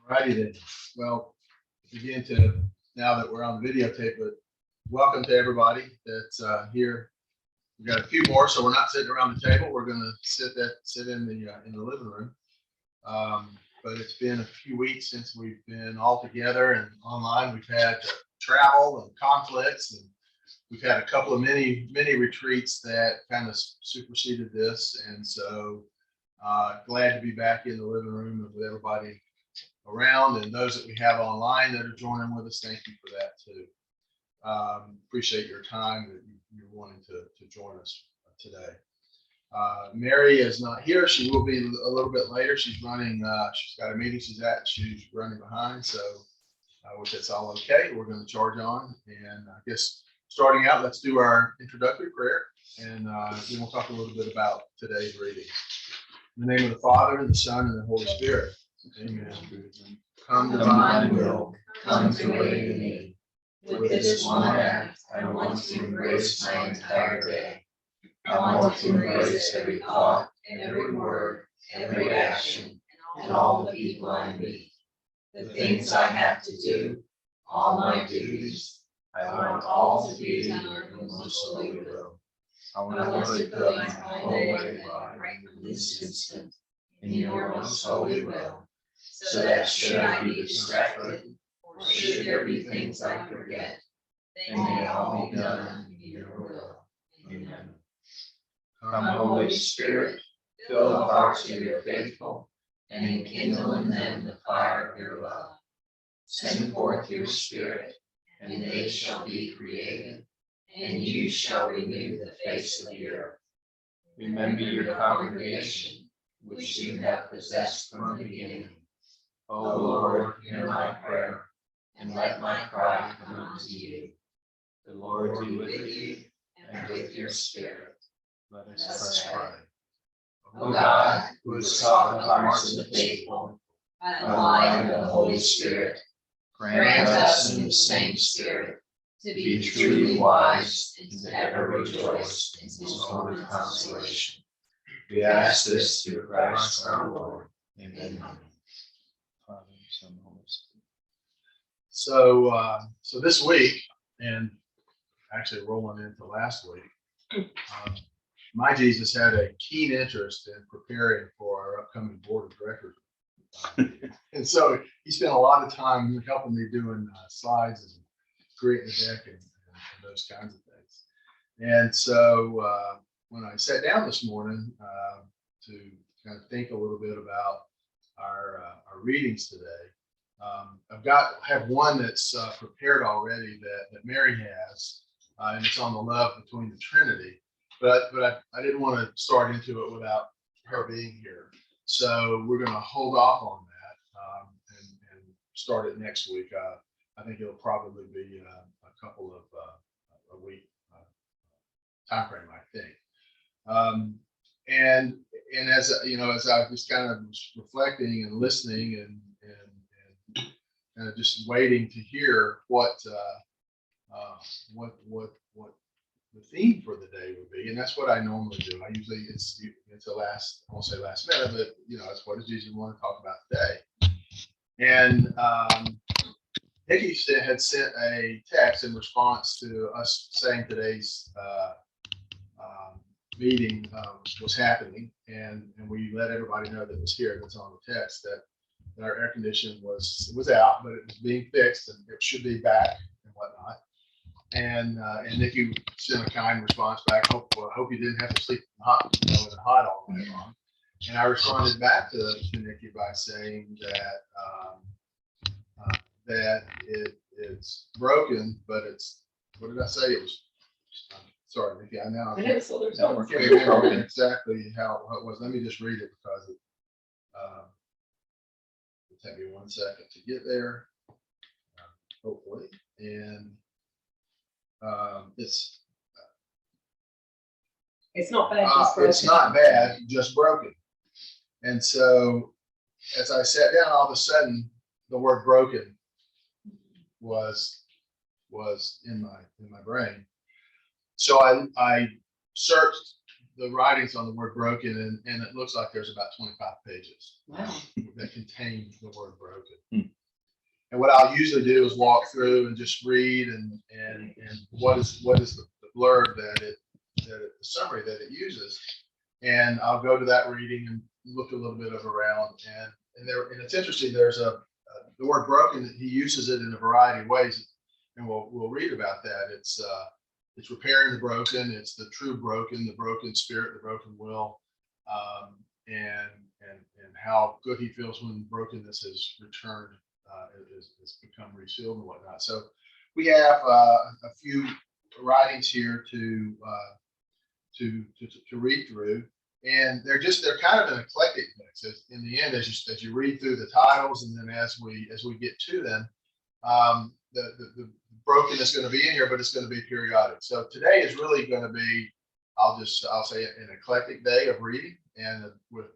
Righty then. Well, again, to now that we're on videotape, but welcome to everybody that's here. We got a few more, so we're not sitting around the table. We're going to sit in the living room. But it's been a few weeks since we've been all together and online. We've had travel and conflicts, and we've had a couple of mini retreats that kind of superseded this. And so glad to be back in the living room with everybody around, and those that we have online that are joining with us. Thank you for that too. Appreciate your time that you're wanting to join us today. Mary is not here. She will be a little bit later. She's running. She's got a meeting she's running behind. So, which that's all okay. We're going to charge on, and I guess starting out, let's do our introductory prayer, and then we'll talk a little bit about today's reading. In the name of the Father, and the Son, and the Holy Spirit. Amen. Come, divine will, come to reign in me. With this one act, I want to embrace my entire day. I want to embrace every thought, and every word, every action, and all the people I meet. The things I have to do, all my duties, I want all to be done in your most holy will. I want to put my whole way right this instant in your most holy will. So that should I be distracted, or should there be things I forget, they may all be done in your will. Amen. Come, Holy Spirit, fill the hearts of your faithful, and enkindle in them the fire of your love. Send forth your Spirit, and they shall be created, and you shall renew the face of the earth. Remember your congregation, which you have possessed from the beginning. O Lord, hear my prayer, and let my cry come unto you. The Lord be with you, and with your spirit. Let us pray. O God, who has softened the hearts of the faithful by the light of the Holy Spirit, grant us in the same Spirit to be truly wise and to ever rejoice in His holy consolation. We ask this through Christ our Lord. Amen. So this week, and actually rolling into last week, my Jesus had a keen interest in preparing for our upcoming board of directors. And so he spent a lot of time helping me doing slides and creating the deck and those kinds of things. And so when I sat down this morning to kind of think a little bit about our readings today, have one that's prepared already that Mary has, and it's on the love between the Trinity. But I didn't want to start into it without her being here. So we're going to hold off on that and start it next week. I think it'll probably be a couple of a week time frame, I think. And as you know, as I was kind of reflecting and listening and just waiting to hear what the theme for the day would be, and that's what I normally do. I usually it's a I won't say last minute, but it's what does Jesus want to talk about today. And Nikki had sent a text in response to us saying today's meeting was happening, and we let everybody know that was here. That's on the text that our air conditioning was out, but it was being fixed and it should be back and whatnot. And Nikki sent a kind response back. Hope you didn't have to sleep in the hot all night long. And I responded back to Nikki by saying that it's broken, but it's, what did I say? It was. Sorry, Nikki. I know. Can't remember exactly how it was. Let me just read it because it. It'll take me 1 second to get there. Hopefully, and. It's not bad. It's not bad, just broken. And so, as I sat down, all of a sudden, the word "broken" was in my brain. So I searched the writings on the word broken, and it looks like there's about 25 pages Wow. that contain the word broken. And what I'll usually do is walk through and just read and what is the blurb the summary that it uses, and I'll go to that reading and look a little bit around, and it's interesting. There's the word broken. He uses it in a variety of ways, and we'll read about that. It's repairing the broken. It's the true broken, the broken spirit, the broken will, and how good he feels when brokenness is returned, is become resealed and whatnot. So we have a few writings here to read through, and they're kind of an eclectic mix. In the end, as you read through the titles, and then as we get to them, the broken is going to be in here, but it's going to be periodic. So today is really going to be, I'll say, an eclectic day of reading, and with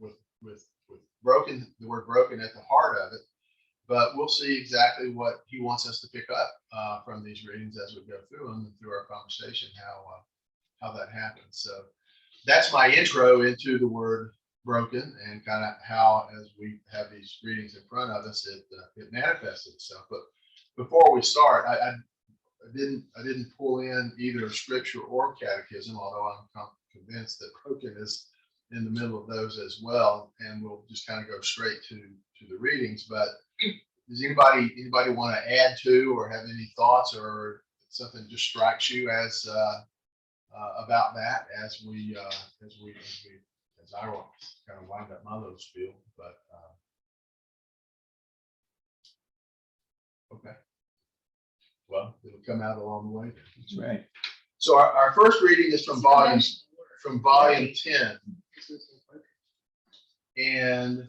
broken, the word broken at the heart of it. But we'll see exactly what he wants us to pick up from these readings as we go through them and through our conversation, how that happens. So that's my intro into the word broken, and kind of how, as we have these readings in front of us, it manifested itself. But before we start, I didn't pull in either scripture or catechism, although I'm convinced that broken is in the middle of those as well, and we'll just kind of go straight to the readings. But does anybody want to add to, or have any thoughts, or something just strikes you as about that as I kind of wind up my little spiel? But okay, well, it'll come out along the way. That's right. So our first reading is from volume 10, and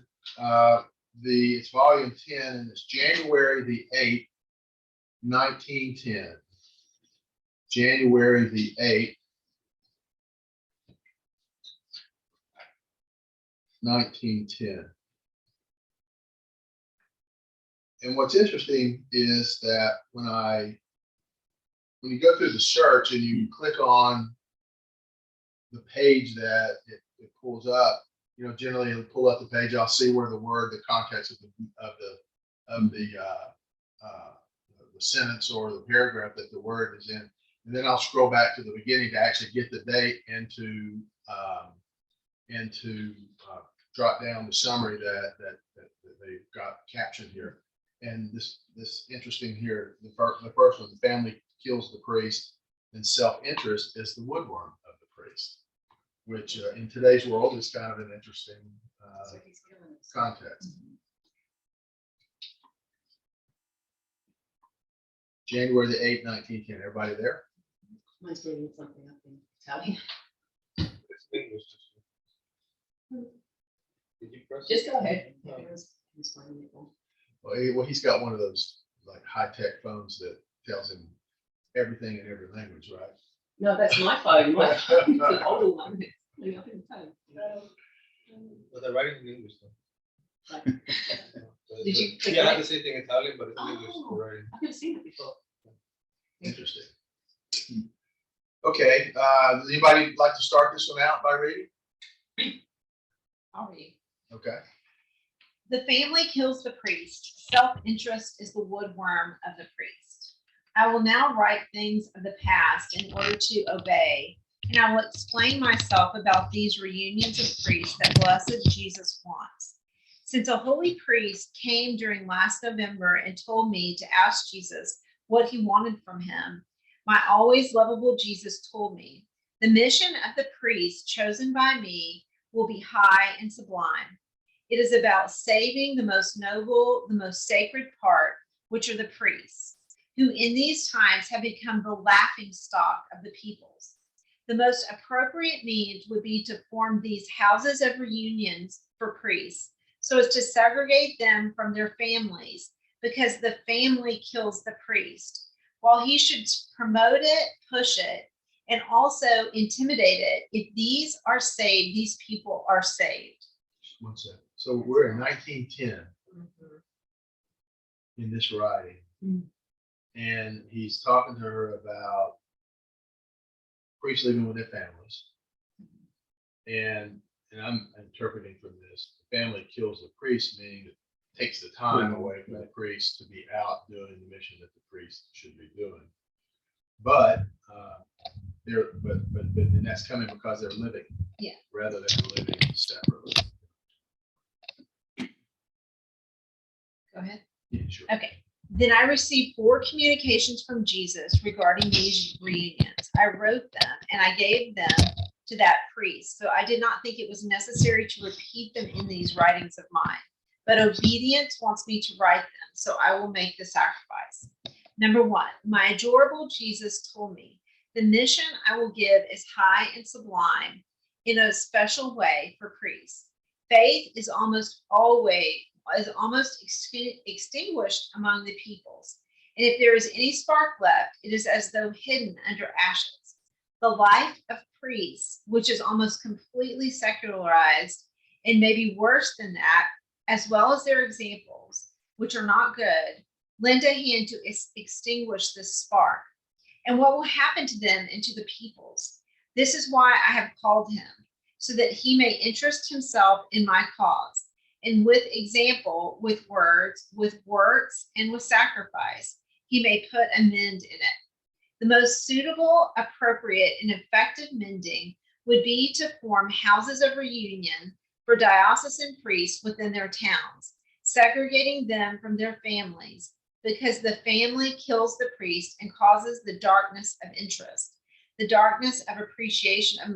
it's volume 10, and it's January the 8th, 1910. January the 8th, 1910. And what's interesting is that when you go through the search and you click on the page that it pulls up, generally it'll pull up the page. I'll see where the context of the sentence or the paragraph that the word is in, and then I'll scroll back to the beginning to actually get the date and to drop down the summary that they've got captioned here. And this interesting here, the first one, the family kills the priest, and self-interest is the woodworm of the priest, which in today's world is kind of an interesting context. January the 8th, 1910. Everybody there? Mine's reading something up in Italian. Did you press? Just go ahead. Well, he's got one of those like high-tech phones that tells him everything in every language, right? No, that's my phone. My phone is an older one. But they're writing in English though. Like, did you? Yeah, I have the same thing in Italian, but it's in English already. I've never seen it before. Interesting. Okay. Does anybody like to start this one out by reading? I'll read. Okay. The family kills the priest. Self-interest is the woodworm of the priest. I will now write things of the past in order to obey, and I will explain myself about these reunions of priests that blessed Jesus wants. Since a holy priest came during last November and told me to ask Jesus what he wanted from him, my always lovable Jesus told me, the mission of the priest chosen by me will be high and sublime. It is about saving the most noble, the most sacred part, which are the priests, who in these times have become the laughing stock of the peoples. The most appropriate means would be to form these houses of reunions for priests, so as to segregate them from their families, because the family kills the priest. While he should promote it, push it, and also intimidate it, if these are saved, these people are saved. One second. So we're in 1910 in this writing, and he's talking to her about priests living with their families, And I'm interpreting from this, the family kills the priest, meaning it takes the time away from the priest to be out doing the mission that the priest should be doing. But and that's coming because they're living. Yeah. Rather than living separately. Go ahead. Yeah, sure. Okay. Then I received 4 communications from Jesus regarding these reunions. I wrote them and I gave them to that priest. So I did not think it was necessary to repeat them in these writings of mine. But obedience wants me to write them, so I will make the sacrifice. Number 1, my adorable Jesus told me, the mission I will give is high and sublime in a special way for priests. Faith is almost extinguished among the peoples. And if there is any spark left, it is as though hidden under ashes. The life of priests, which is almost completely secularized, and maybe worse than that, as well as their examples, which are not good, lend a hand to extinguish this spark. And what will happen to them and to the peoples? This is why I have called him, so that he may interest himself in my cause, and with example, with words, with works, and with sacrifice, he may put an end in it. The most suitable, appropriate, and effective mending would be to form houses of reunion for diocesan priests within their towns, segregating them from their families, because the family kills the priest and causes the darkness of interest, the darkness of appreciation of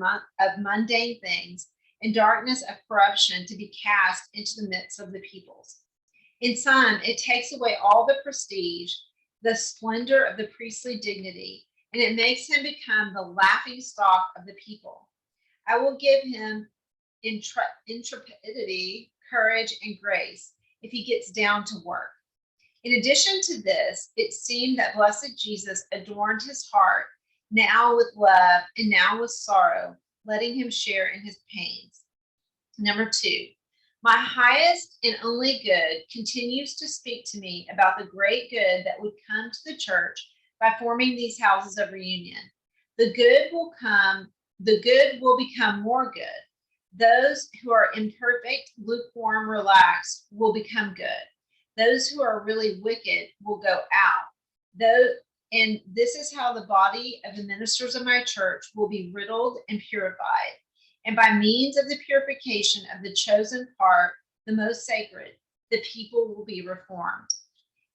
mundane things, and darkness of corruption to be cast into the midst of the peoples. In sum, it takes away all the prestige, the splendor of the priestly dignity, and it makes him become the laughing stock of the people. I will give him intrepidity, courage, and grace if he gets down to work. In addition to this, it seemed that blessed Jesus adorned his heart, now with love and now with sorrow, letting him share in his pains. Number 2, my highest and only good continues to speak to me about the great good that would come to the church by forming these houses of reunion. The good will become more good. Those who are imperfect, lukewarm, relaxed will become good. Those who are really wicked will go out. And this is how the body of the ministers of my church will be riddled and purified. And by means of the purification of the chosen part, the most sacred, the people will be reformed.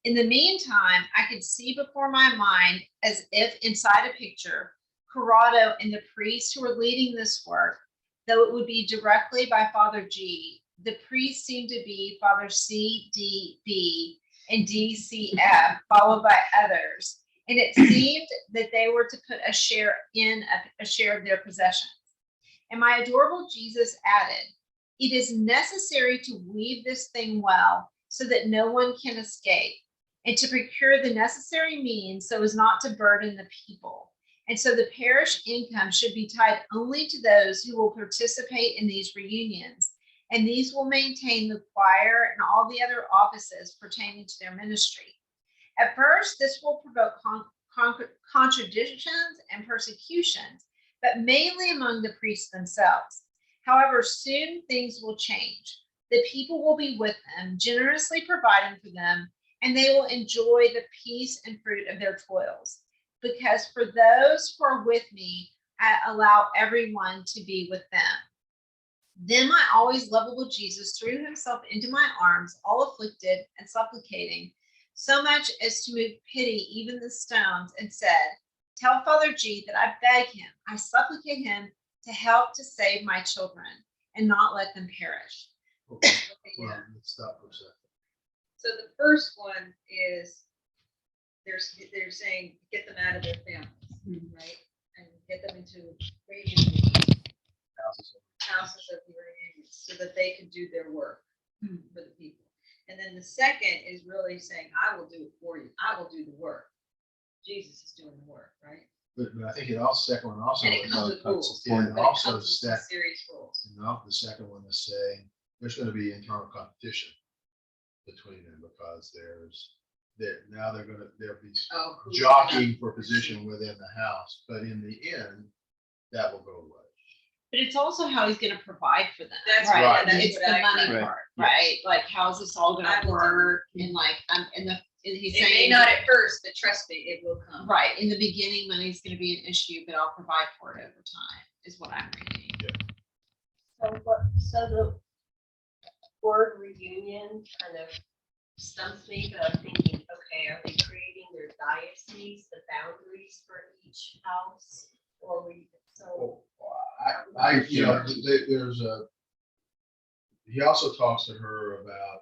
In the meantime, I could see before my mind, as if inside a picture, Corrado and the priests who were leading this work, though it would be directly by Father G. The priests seemed to be Father C, D, B, and D, C, F, followed by others. And it seemed that they were to put a share of their possessions. And my adorable Jesus added, it is necessary to weave this thing well so that no one can escape, and to procure the necessary means so as not to burden the people. And so the parish income should be tied only to those who will participate in these reunions, and these will maintain the choir and all the other offices pertaining to their ministry. At first, this will provoke contradictions and persecutions, but mainly among the priests themselves. However, soon things will change. The people will be with them, generously providing for them, and they will enjoy the peace and fruit of their toils. Because for those who are with me, I allow everyone to be with them. Then my always lovable Jesus threw himself into my arms, all afflicted and supplicating, so much as to move pity even the stones, and said, tell Father G that I beg him, I supplicate him to help to save my children and not let them perish. Okay, Yeah. well, let's stop for a second. So the first one is they're saying get them out of their families, right? And get them into reunion houses of the reunions so that they can do their work for the people. And then the second is really saying, I will do it for you. I will do the work. Jesus is doing the work, right? But I think it also, second one also. And it comes with rules. Yeah, and But it also comes with some set, serious rules. and the second one is saying there's going to be internal competition between them because they're going to be Oh, who's jockeying for position within the house, but in the end, that will go away. But it's also how he's gonna provide for them. That's right. right, that's It's what the I money got. Right. part, right? Like, how's this all I gonna will do it. work? And like, and he's It may saying. not at first, but trust me, it will come. Right, in the beginning, money's gonna be an issue, but I'll provide for it over time, is what I'm reading. So the word reunion kind of stumps me, but I'm thinking, okay, are they creating their diocese, the boundaries for each house? Or so, There's he also talks to her about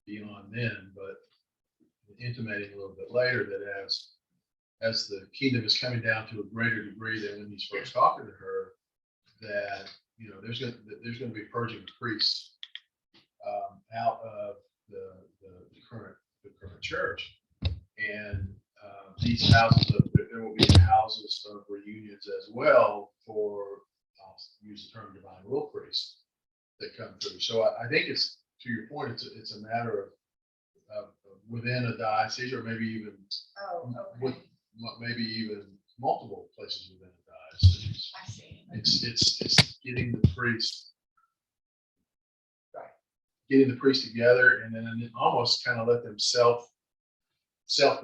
beyond then, but intimating a little bit later that as the kingdom is coming down to a greater degree than when he's first talking to her, that, there's going to be purging of priests out of the current church. And these there will be houses of reunions as well for, I'll use the term divine will priests that come through. So I think it's, to your point, it's a matter of within a diocese, or maybe even with maybe even multiple places within a diocese. I see. It's getting the priests together, and then almost kind of let them self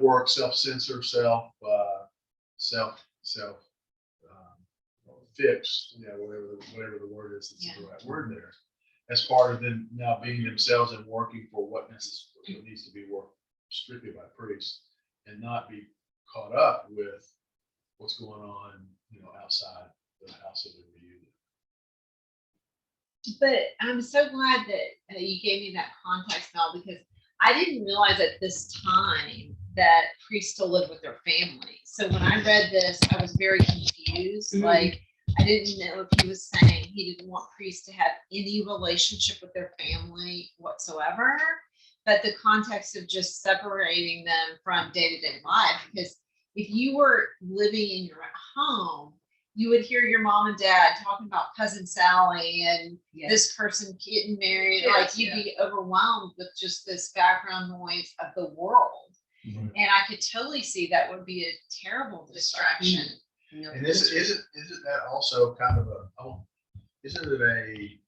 work, self-censor, self fix, whatever the word is, that's the right word there, as part of them now being themselves and working for what needs to be worked strictly by priests, and not be caught up with what's going on, outside the house of the reunion. But I'm so glad that you gave me that context, Mel, because I didn't realize at this time that priests still live with their family. So when I read this, I was very confused. Mhm. Like, I didn't know if he was saying he didn't want priests to have any relationship with their family whatsoever, but the context of just separating them from day-to-day life. Because if you were living in your home, you would hear your mom and dad talking about cousin Sally and this person getting married. Yes, Like, you'd be overwhelmed with just this background noise of the world. Mhm. And I could totally see that would be a terrible distraction. And isn't that also kind of isn't it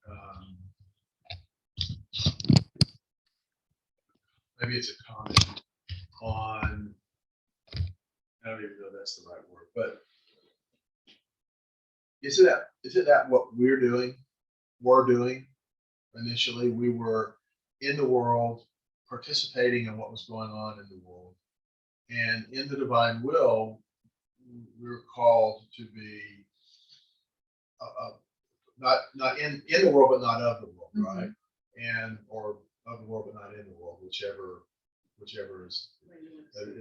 maybe it's a comment on, I don't even know if that's the right word, but isn't that what we're doing initially? We were in the world, participating in what was going on in the world, and in the divine will, we're called to be not in the world, but not of the world, right? And or of the world, but not in the world, whichever is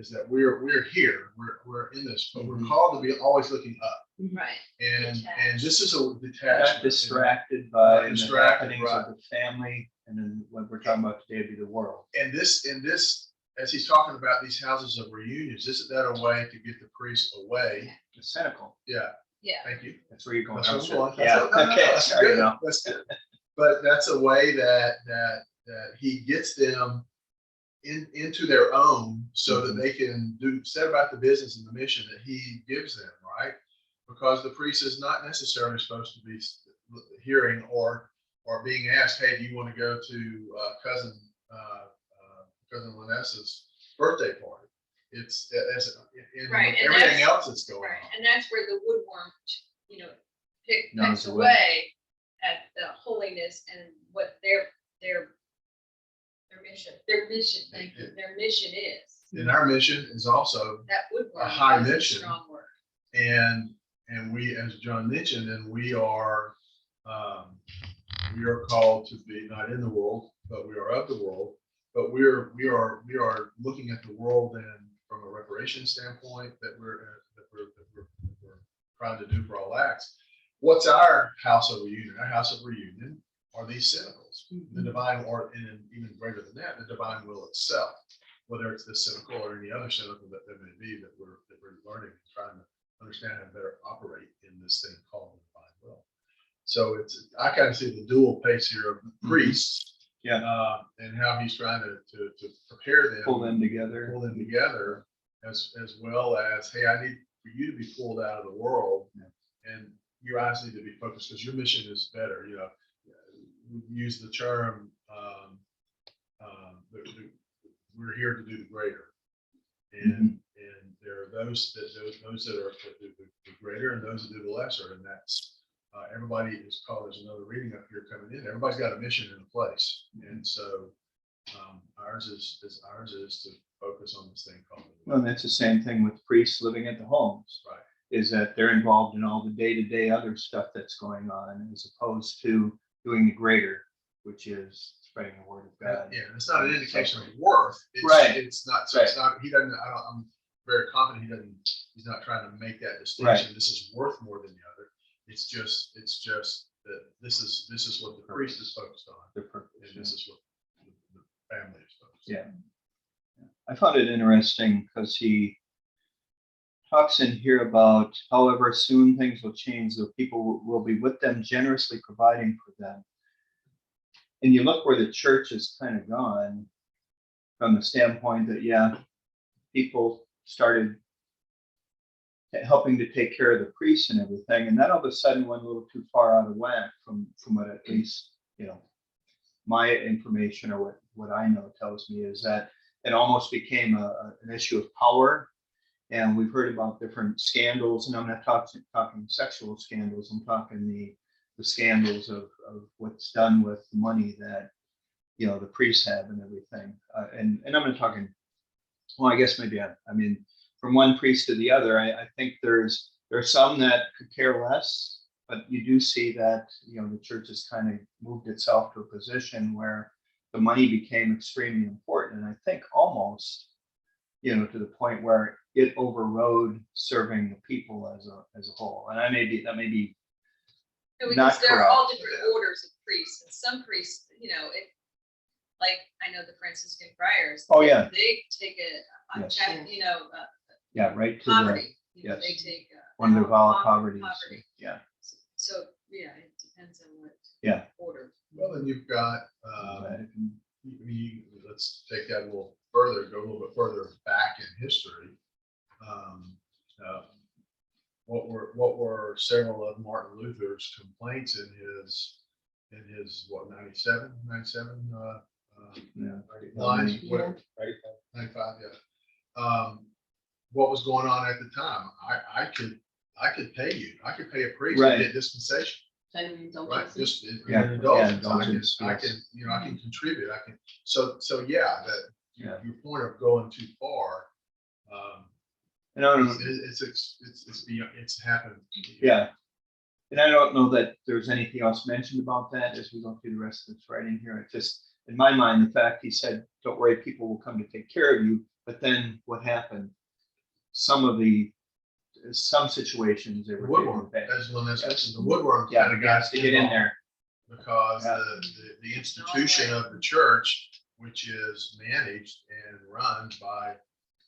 that we're here, we're in this, but we're called to be always looking up, Right. and Detached. this is a Not detachment. distracted by the Distracted, happenings of the family, and then what we're talking about today be the world. And this, as he's talking about these houses of reunions, isn't that a way to get the priest away? It's cynical. Yeah, Yeah. thank you. That's where you're going. That's I'm what I'm sure. going. Yeah. Okay. That's Sorry, good. no. That's good. But that's a way that he gets them into their own, so that they can set about the business and the mission that he gives them, right? Because the priest is not necessarily supposed to be hearing or being asked, hey, do you want to go to cousin Vanessa's birthday party? It's as in Right, and everything that's- else that's going Right, on. and that's where the woodworm, Knows picks the away at the holiness and what their mission, thank you, their mission is. And our mission is also, That woodworm. A high is mission. Strong word. and we, as John mentioned, and we are called to be not in the world, but we are of the world. But we are looking at the world and from a reparation standpoint that we're trying to do for all acts. What's our house of reunion? Our house of reunion are these cynicals, the divine, or and even greater than that, the divine will itself. Whether it's the cynical or any other cynical that there may be that we're learning and trying to understand how to better operate in this thing called the divine will. So I kind of see the dual pace here of the priests, and how he's trying to prepare them, Pull them together. as well as, hey, I need for you to be pulled out of the world, and your eyes need to be focused because your mission is better. We use the term, we're here to do the greater. And there are those that are the greater and those that do the lesser. And that's, everybody is called, there's another reading up here coming in. Everybody's got a mission and a place. And so ours is to focus on this thing called. Well, and that's the same thing with priests living at the homes. Right. Is that they're involved in all the day-to-day other stuff that's going on, as opposed to doing the greater, which is spreading the word of God. Yeah, it's not an indication of worth. It's, Right. It's not. So it's not. He doesn't. I'm very confident he doesn't. He's not trying to make that distinction. Right. This is worth more than the other. It's just that this is what the priest is focused on, Their purpose. and this is what the family is focused on. Yeah. I found it interesting because he talks in here about, however, soon things will change, the people will be with them, generously providing for them. And you look where the church has kind of gone from the standpoint that, yeah, people started helping to take care of the priests and everything, and that all of a sudden went a little too far out of whack from what at least, my information or what I know tells me is that it almost became an issue of power. And we've heard about different scandals, and I'm not talking sexual scandals. I'm talking the scandals of what's done with the money that the priests have and everything. And I'm not talking. Well, I guess maybe I mean from one priest to the other. I think there's some that could care less, but you do see that the church has kind of moved itself to a position where the money became extremely important, and I think almost to the point where it overrode serving the people as a whole. And that may be No, not because there are correct. all different orders of priests, and some priests, like I know the Franciscan friars. Oh, yeah. They take a Yes. check, Yeah, right to the poverty. yes. They take one of the vow of poverty. poverty. Yeah, So, yeah, it depends on what yeah. order. Well, then you've got. Let's take that a little further. Go a little bit further back in history. What were several of Martin Luther's complaints in his what 97 Yeah. lines, Yeah. what 95, yeah. What was going on at the time? I could pay you. I could pay a priest Right. to get dispensation, right? Just in Yeah, an indulgence. indulgence, I yes. can I can contribute. I can. So yeah, that Yeah. your point of going too far. And I don't know, It's beyond, it's happened. yeah. And I don't know that there's anything else mentioned about that as we go through the rest of this writing here. It just, in my mind, the fact he said, don't worry, people will come to take care of you. But then what happened? Some situations they were Woodworm, taking advantage. as Lynette mentioned, the woodworm Yeah, kind of the got guys to get in there. because Yeah. the institution of the church, which is managed and run by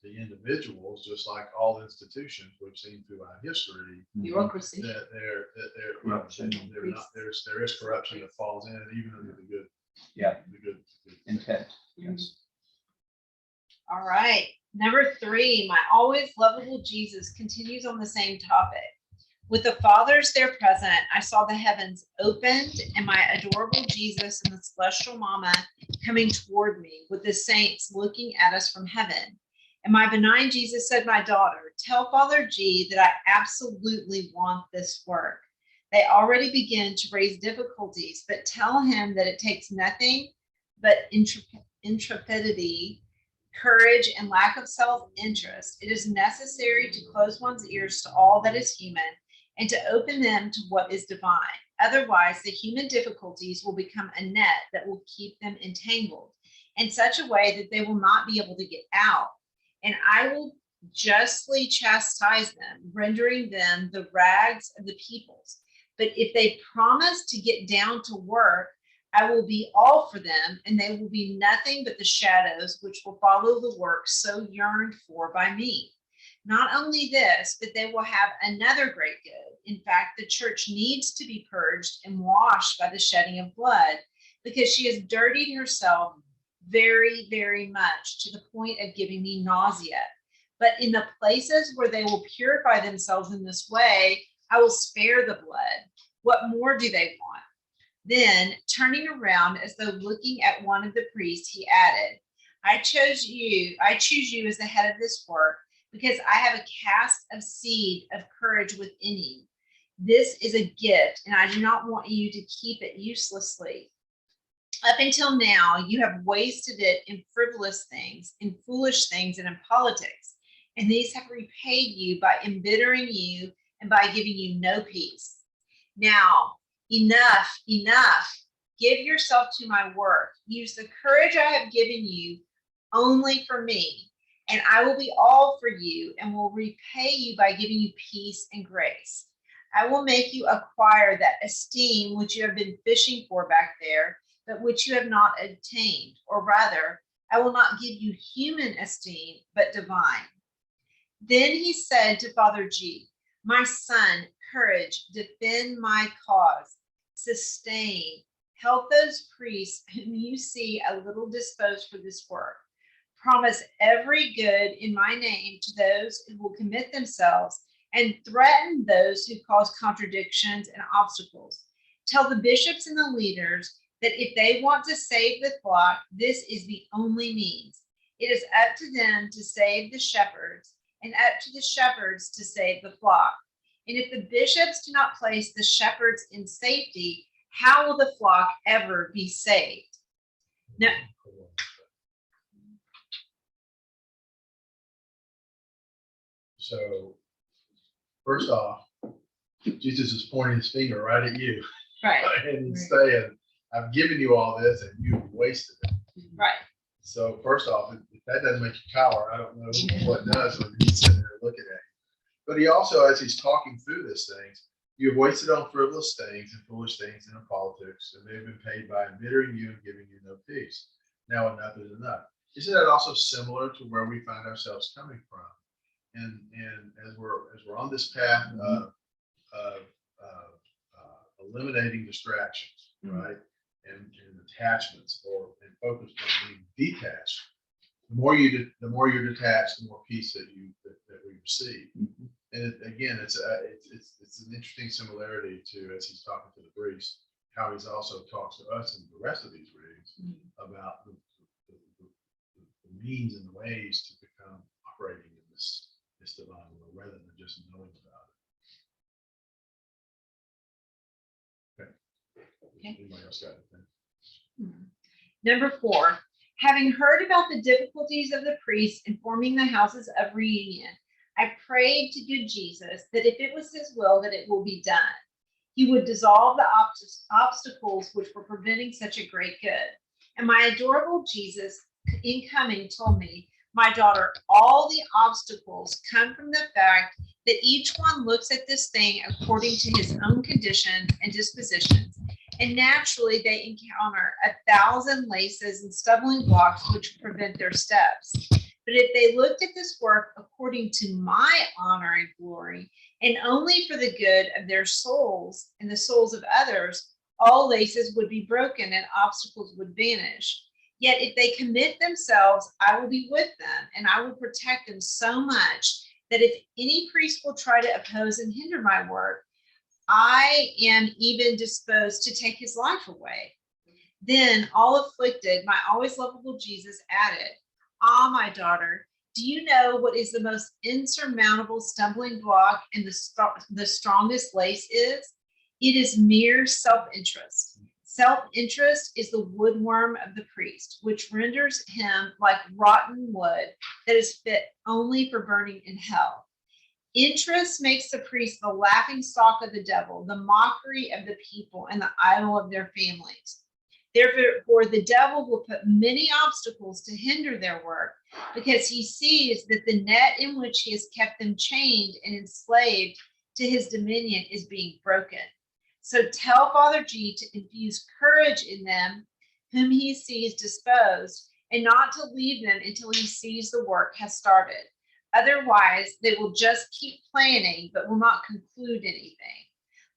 the individuals, just like all institutions we've seen throughout history, Bureaucracy. that they're Corruption. they're not, there is corruption that falls in, even under the good. Yeah. The good. Intent. Yes. All right. Number 3, my always lovable Jesus continues on the same topic. With the fathers there present, I saw the heavens opened and my adorable Jesus and the celestial mama coming toward me with the saints looking at us from heaven. And my benign Jesus said, my daughter, tell Father G that I absolutely want this work. They already begin to raise difficulties, but tell him that it takes nothing but intrepidity, courage, and lack of self-interest. It is necessary to close one's ears to all that is human and to open them to what is divine. Otherwise, the human difficulties will become a net that will keep them entangled in such a way that they will not be able to get out. And I will justly chastise them, rendering them the rags of the peoples. But if they promise to get down to work, I will be all for them, and they will be nothing but the shadows which will follow the work so yearned for by me. Not only this, but they will have another great good. In fact, the church needs to be purged and washed by the shedding of blood, because she has dirtied herself very, very much to the point of giving me nausea. But in the places where they will purify themselves in this way, I will spare the blood. What more do they want? Then, turning around as though looking at one of the priests, he added, I choose you as the head of this work, because I have a cast of seed of courage within you. This is a gift, and I do not want you to keep it uselessly. Up until now, you have wasted it in frivolous things, in foolish things, and in politics. And these have repaid you by embittering you and by giving you no peace. Now, enough. Give yourself to my work. Use the courage I have given you only for me, and I will be all for you and will repay you by giving you peace and grace. I will make you acquire that esteem which you have been fishing for back there, but which you have not attained, or rather, I will not give you human esteem, but divine. Then he said to Father G, my son, courage, defend my cause, sustain, help those priests whom you see a little disposed for this work. Promise every good in my name to those who will commit themselves, and threaten those who cause contradictions and obstacles. Tell the bishops and the leaders that if they want to save the flock, this is the only means. It is up to them to save the shepherds, and up to the shepherds to save the flock. And if the bishops do not place the shepherds in safety, how will the flock ever be saved? Now, So, first off, Jesus is pointing his finger right at you. right, And he's saying, I've given you all this and you've wasted it. right. So first off, if that doesn't make you cower, I don't know what does when he's sitting there looking at you. But he also, as he's talking through these things, you've wasted on frivolous things and foolish things in politics, and they've been paid by embittering you and giving you no peace. Now enough is enough. Isn't that also similar to where we find ourselves coming from? And as we're on this path of eliminating distractions, right? And attachments and focus on being detached. The more you're detached, the more peace that we receive. And again, it's an interesting similarity to, as he's talking to the priest, how he's also talks to us in the rest of these readings about the means and the ways to become operating in this divine will, rather than just knowing about it. Okay. Anybody else got anything? Number 4, having heard about the difficulties of the priests in forming the houses of reunion, I prayed to good Jesus that if it was his will that it will be done, he would dissolve the obstacles which were preventing such a great good. And my adorable Jesus, in coming, told me, my daughter, all the obstacles come from the fact that each one looks at this thing according to his own condition and dispositions. And naturally, they encounter 1,000 laces and stumbling blocks which prevent their steps. But if they looked at this work according to my honor and glory, and only for the good of their souls and the souls of others, all laces would be broken and obstacles would vanish. Yet if they commit themselves, I will be with them, and I will protect them so much that if any priest will try to oppose and hinder my work, I am even disposed to take his life away. Then, all afflicted, my always lovable Jesus added, ah, my daughter, do you know what is the most insurmountable stumbling block and the strongest lace is? It is mere self-interest. Self-interest is the woodworm of the priest, which renders him like rotten wood that is fit only for burning in hell. Interest makes the priest the laughing stock of the devil, the mockery of the people, and the idol of their families. Therefore, the devil will put many obstacles to hinder their work, because he sees that the net in which he has kept them chained and enslaved to his dominion is being broken. So tell Father G to infuse courage in them whom he sees disposed, and not to leave them until he sees the work has started. Otherwise, they will just keep planning, but will not conclude anything.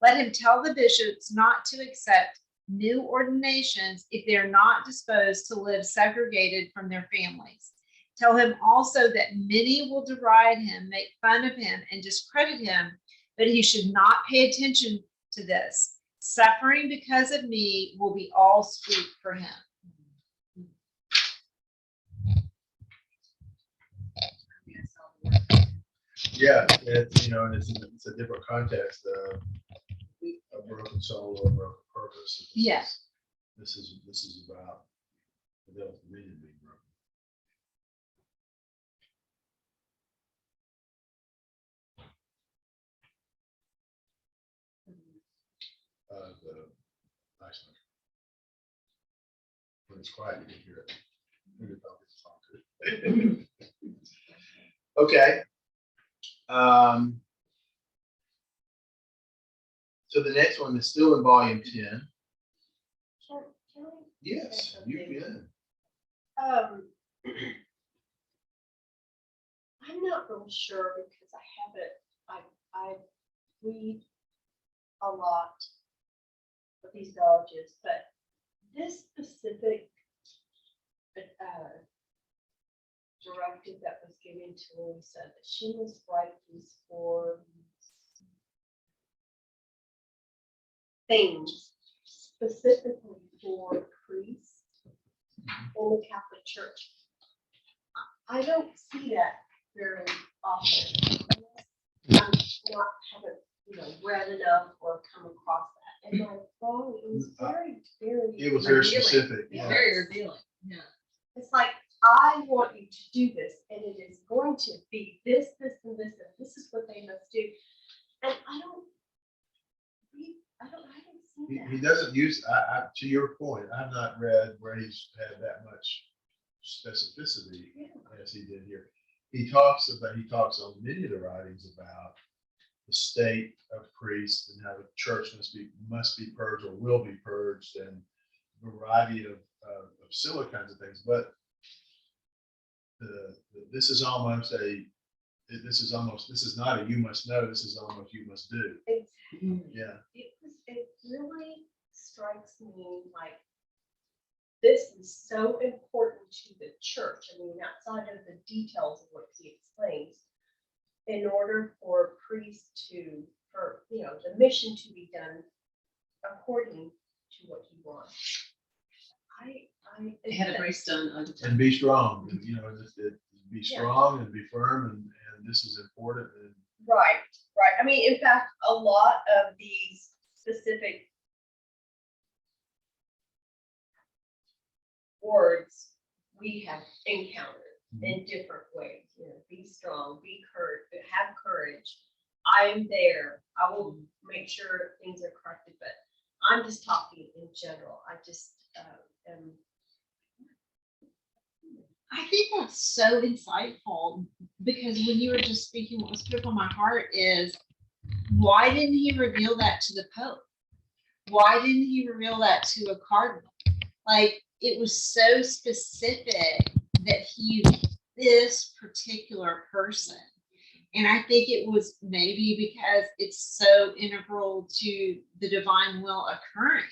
Let him tell the bishops not to accept new ordinations if they are not disposed to live segregated from their families. Tell him also that many will deride him, make fun of him, and discredit him but he should not pay attention to this. Suffering because of me will be all sweet for him. Yeah, it's, and it's a different context of a broken soul or a broken purpose. And Yeah. This is about the devil's dominion being broken. The nice one. When it's quiet, you can hear it. Maybe I'll get the song too. Okay. So the next one is still in volume 10. Can I Yes, say you something? can. I'm not real sure because I read a lot of these colleges, but this specific directive that was given to Lisa, that she must write these 4 things specifically for priests in the Catholic Church. I don't see that very often. I'm not, haven't, read enough or come across that. And my wrong, it was very, It was very Revealing. specific. Yeah. Very revealing, yeah. it's like, I want you to do this, and it is going to be this, this, and this, and this is what they must do. And I don't see He that. doesn't use, to your point, I've not read where he's had that much specificity Yeah. as he did here. He talks on many of the writings about the state of priests and how the church must be purged or will be purged, and a variety of similar kinds of things. But this is not a you must know, this is almost you must do. Exactly. Yeah. It really strikes me like this is so important to the church. I mean, outside of the details of what he explains, in order for priests for the mission to be done according to what he wants. They had a gravestone on. And be strong, be Yeah. strong and be firm, and this is important. And Right. I mean, in fact, a lot of these specific words we have encountered in different ways. Be strong, have courage. I am there. I will make sure things are corrected, but I'm just talking in general. I just am. I think that's so insightful, because when you were just speaking, what was put on my heart is, why didn't he reveal that to the Pope? Why didn't he reveal that to a cardinal? Like, it was so specific that he used this particular person. And I think it was maybe because it's so integral to the divine will occurring,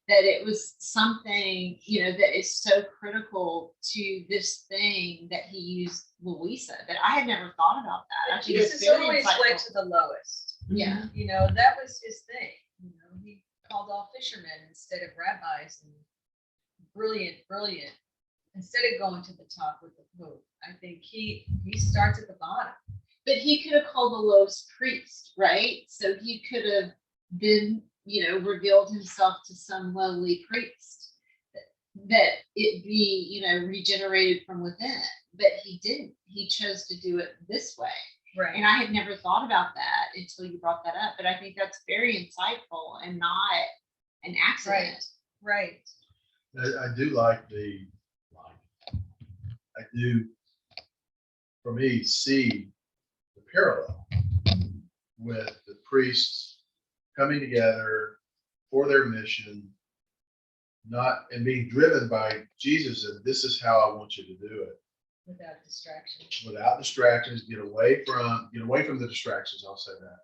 that it was something, that is so critical to this thing that he used Louisa, that I had never thought about that. I think it's Jesus very always went insightful. to the lowest. Yeah. That was his thing. He called all fishermen instead of rabbis, and brilliant. Instead of going to the top with the Pope, I think he starts at the bottom. But he could have called the lowest priest, right? So he could have been, revealed himself to some lowly priest, that it be, regenerated from within. But he didn't. He chose to do it this way. Right. And I had never thought about that until you brought that up. But I think that's very insightful and not an accident. Right. I do like for me, see the parallel with the priests coming together for their mission, and being driven by Jesus, and this is how I want you to do it. Without distraction. Without distractions, get away from the distractions, I'll say that,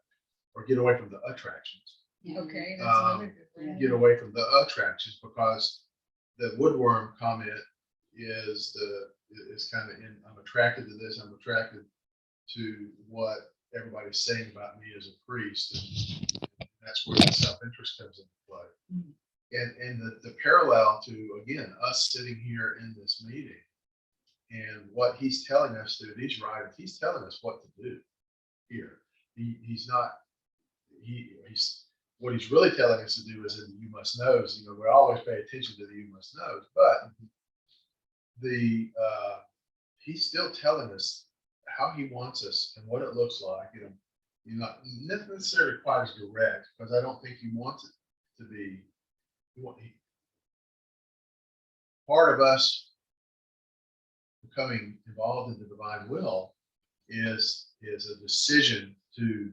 or get away from the attractions. Okay, that's another good one. Get away from the attractions, because the woodworm comment is kind of I'm attracted to this, I'm attracted to what everybody's saying about me as a priest. And that's where the self-interest comes into play. And the parallel to, again, us sitting here in this meeting and what he's telling us through these writings, he's telling us what to do here. He's not, he's, what he's really telling us to do is in the you must knows. You know, we always pay attention to the you must knows, but he's still telling us how he wants us and what it looks like. You know, you're not necessarily quite as direct, because I don't think he wants it to be. Part of us becoming involved in the divine will is a decision to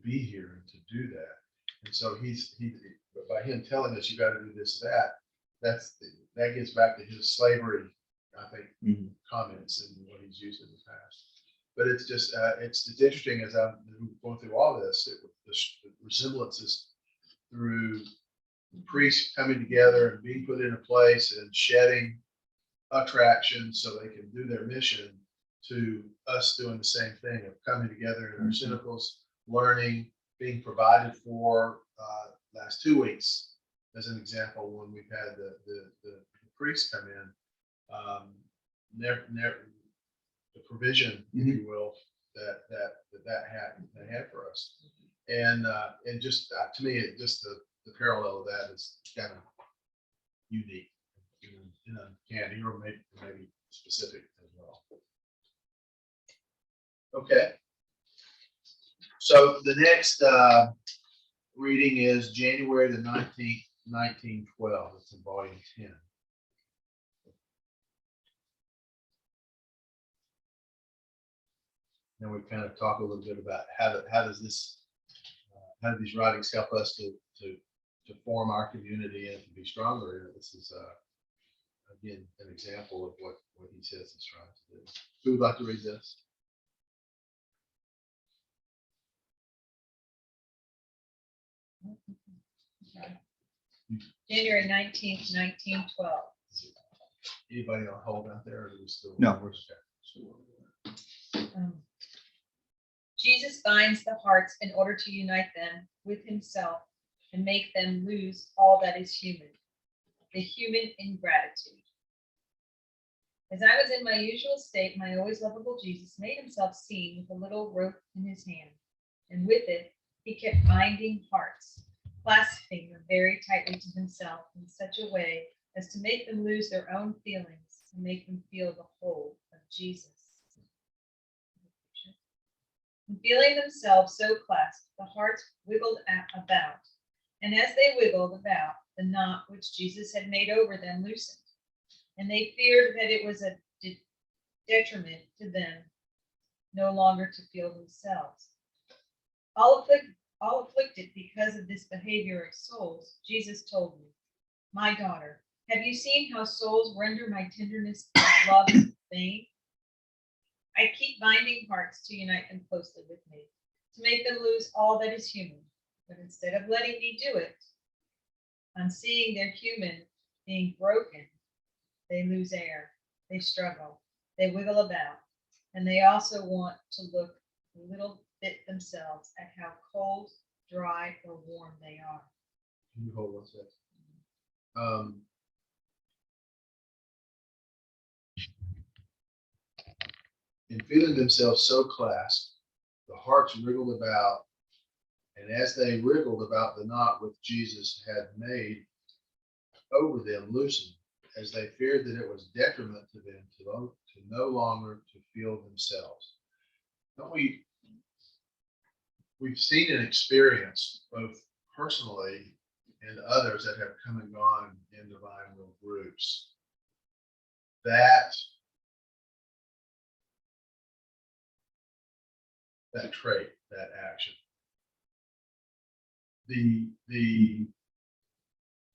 be here and to do that. And so by him telling us you got to do this, that gets back to his slavery, I think, comments and what he's used in the past. But it's just it's interesting as I'm going through all this, the resemblances through priests coming together and being put in a place and shedding attraction so they can do their mission, to us doing the same thing of coming together in our synagogues, learning, being provided for. Last 2 weeks, as an example, when we've had the priests come in, the provision, if you will, that had for us, and just to me, the parallel of that is kind of unique and uncanny, or maybe specific as well. Okay, so the next reading is January the 19th, 1912. It's in volume 10. And we kind of talk a little bit about how do these writings help us to form our community and to be stronger. And this is again an example of what he says he's trying to do. Who would like to read this? January 19th, 1912. Anybody on hold out there? Or do we still? No. Jesus binds the hearts in order to unite them with himself and make them lose all that is human, the human ingratitude. As I was in my usual state, my always lovable Jesus made himself seen with a little rope in his hand, and with it he kept binding hearts, clasping them very tightly to himself in such a way as to make them lose their own feelings and make them feel the whole of Jesus. And feeling themselves so clasped, the hearts wiggled about, and as they wiggled about, the knot which Jesus had made over them loosened, and they feared that it was a detriment to them no longer to feel themselves. All afflicted because of this behavior of souls, Jesus told me, "My daughter, have you seen how souls render my tenderness of love in vain? I keep binding hearts to unite them closely with me, to make them lose all that is human. But instead of letting me do it, on seeing their human being broken, they lose air, they struggle, they wiggle about, and they also want to look a little bit themselves at how cold, dry, or warm they are." Can you hold one second? In feeling themselves so clasped, the hearts wriggled about, and as they wriggled about, the knot which Jesus had made over them loosened, as they feared that it was detriment to them to no longer to feel themselves. Don't we've seen and experienced, both personally and others that have come and gone in divine will groups, that trait, that action, the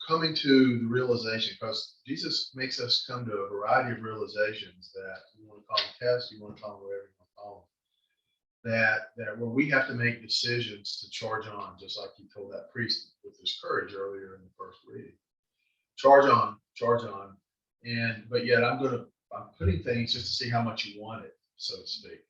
coming to the realization, because Jesus makes us come to a variety of realizations that you want to call them tests, you want to call them whatever you want to call them, that where we have to make decisions to charge on, just like he told that priest with his courage earlier in the first reading. Charge on, but yet I'm putting things just to see how much you want it, so to speak.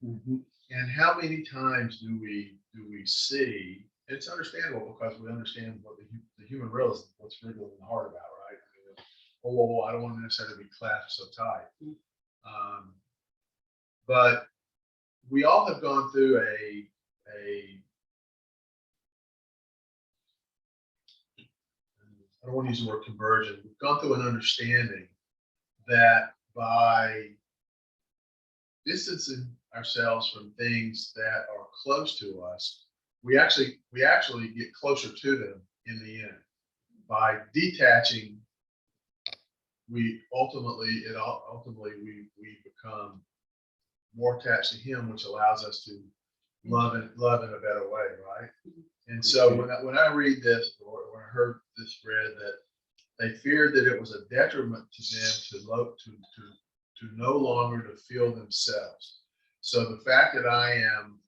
And how many times do we see? It's understandable because we understand what the human will is, what's wriggling in the heart about, right? I mean, oh, I don't want to necessarily be clasped so tight. But we all have gone through a I don't want to use the word conversion. We've gone through an understanding that by distancing ourselves from things that are close to us, we actually get closer to them in the end. By detaching, we ultimately we become more attached to Him, which allows us to love in a better way, right? And so when I read this, or when I heard this read, that they feared that it was a detriment to them to no longer to feel themselves. So the fact that I'll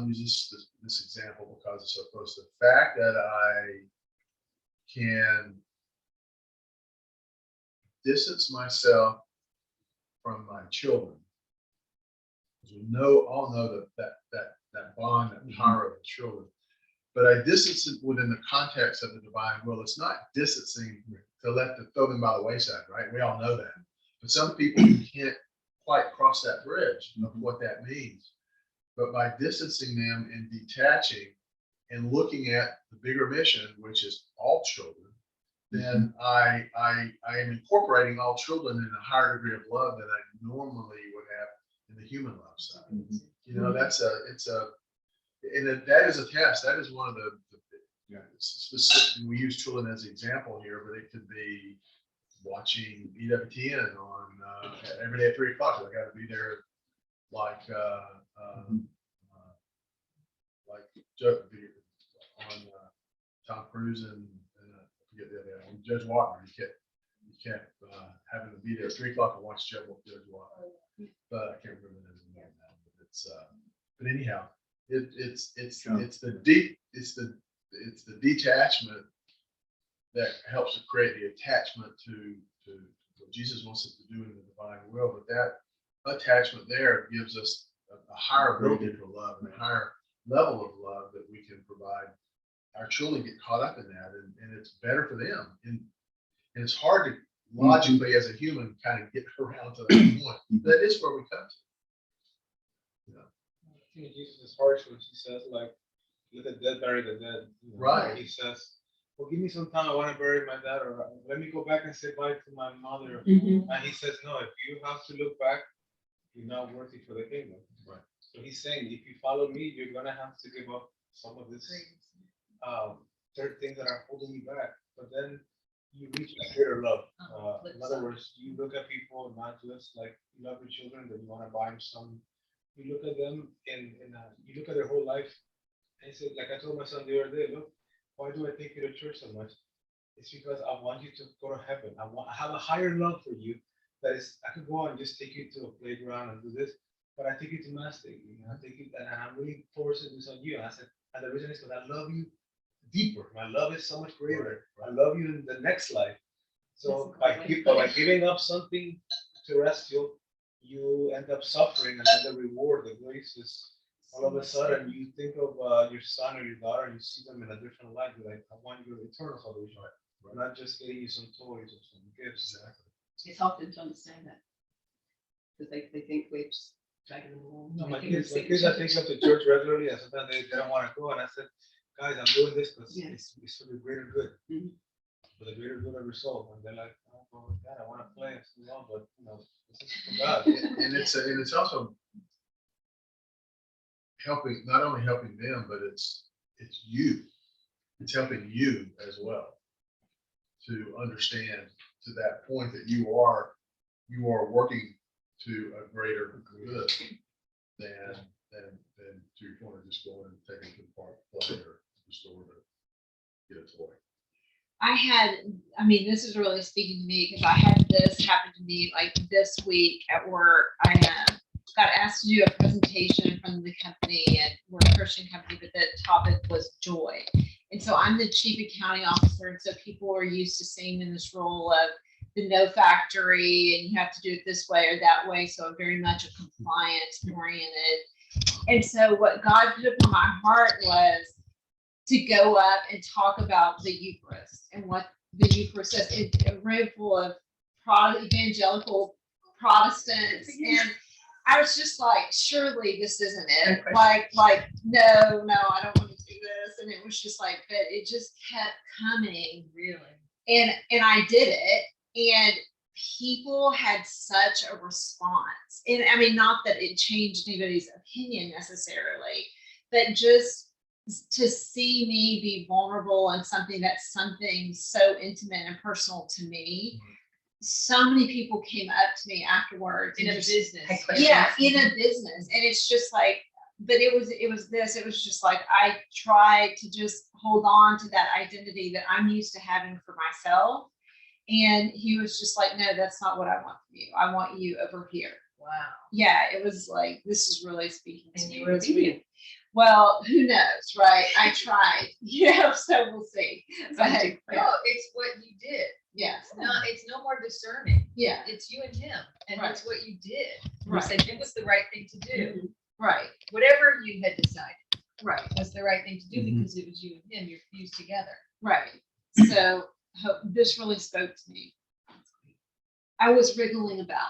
use this example because it's so close. The fact that I can distance myself from my children, because we all know that bond, that power of the children. But I distance it within the context of the divine will. It's not distancing to throw them by the wayside, right? We all know that. But some people can't quite cross that bridge of what that means. But by distancing them and detaching and looking at the bigger mission, which is all children, then I am incorporating all children in a higher degree of love than I normally would have in the human love side. You know, that is a task. That is one of the specific. We use children as an example here, but it could be watching EWTN on every day at 3 o'clock. I got to be there, like on Tom Cruise and I forget the other one, Judge Walker. You can't having to be there at 3 o'clock and watch Judge Walker. But I can't remember the name now. But it's but anyhow, it's the detachment that helps to create the attachment to what Jesus wants us to do in the divine will. But that attachment there gives us a higher ability for love and a higher level of love that we can provide. Our children get caught up in that, and it's better for them. And it's hard to logically, as a human, kind of get around to that point. That is where we come to. I think Jesus is harsh when he says, like, let the dead bury the dead. You know, Right. He says, well, give me some time. I want to bury my dad, or let me go back and say bye to my mother. Mhm. And he says, no, if you have to look back, you're not worthy for the kingdom. Right. So he's saying, if you follow me, you're going to have to give up some of this third things that are holding you back. But then you reach a greater love. In other words, you look at people not just like you love your children, that you want to buy them some. You look at them you look at their whole life, and you say, like I told my son the other day, look, why do I take you to church so much? It's because I want you to go to heaven. I have a higher love for you. That is, I could go and just take you to a playground and do this, but I take you to mass day. I take you, and I'm really forcing this on you. And I said, and the reason is because I love you deeper. My love is so much greater. I love you in the next life. So by giving up something terrestrial, you end up suffering, and then the reward, the grace is all of a sudden you think of your son or your daughter, and you see them in a different light. You're like, I want your eternal salvation, right? Not just getting you some toys or some gifts. Exactly. It's hard to understand that. Because they think we're just dragging them along. No, my making them kids, sick. I take them to church regularly, and sometimes they don't want to go. And I said, guys, I'm doing this because Yes. it's for the greater good, Mhm. for the greater good of your soul. And they're like, oh, well, God, I want to play. I said, no, but this is for God. And it's also helping, not only helping them, but it's you. It's helping you as well to understand to that point that you are working to a greater good than to your point of just going and taking to the park, play, or the store to get a toy. This is really speaking to me because I had this happen to me like this week at work. I got asked to do a presentation in front of the company, and we're a Christian company, but the topic was joy. And so I'm the chief accounting officer. And so people are used to seeing in this role of the no factory and you have to do it this way or that way. So I'm very much a compliance oriented. And so what God put upon my heart was to go up and talk about the Eucharist and what the Eucharist says. It's a room full of evangelical Protestants. And I was just like, surely this isn't it. Like, no, I don't want to do this. And it was just like, but it just kept coming. Really? And I did it. And people had such a response. And I mean, not that it changed anybody's opinion necessarily, but just to see me be vulnerable on something that's something so intimate and personal to me. So many people came up to me afterwards. In a business. Yeah, in a business. And it's just like, but it was just like, I tried to just hold on to that identity that I'm used to having for myself. And he was just like, no, that's not what I want from you. I want you over here. Wow. Yeah, it was like, this is really speaking to And me. you were obedient. Well, who knows, right? I tried. Yeah, so we'll see. But No, it's what you did. yeah, It's no more discerning. yeah, It's you and him, and Right. that's what you did. You Right. said it was the right thing to do. right, Whatever you had decided right, was the right thing to do Mhm. because it was you and him. You're fused together. right. So this really spoke to me. I was wriggling about.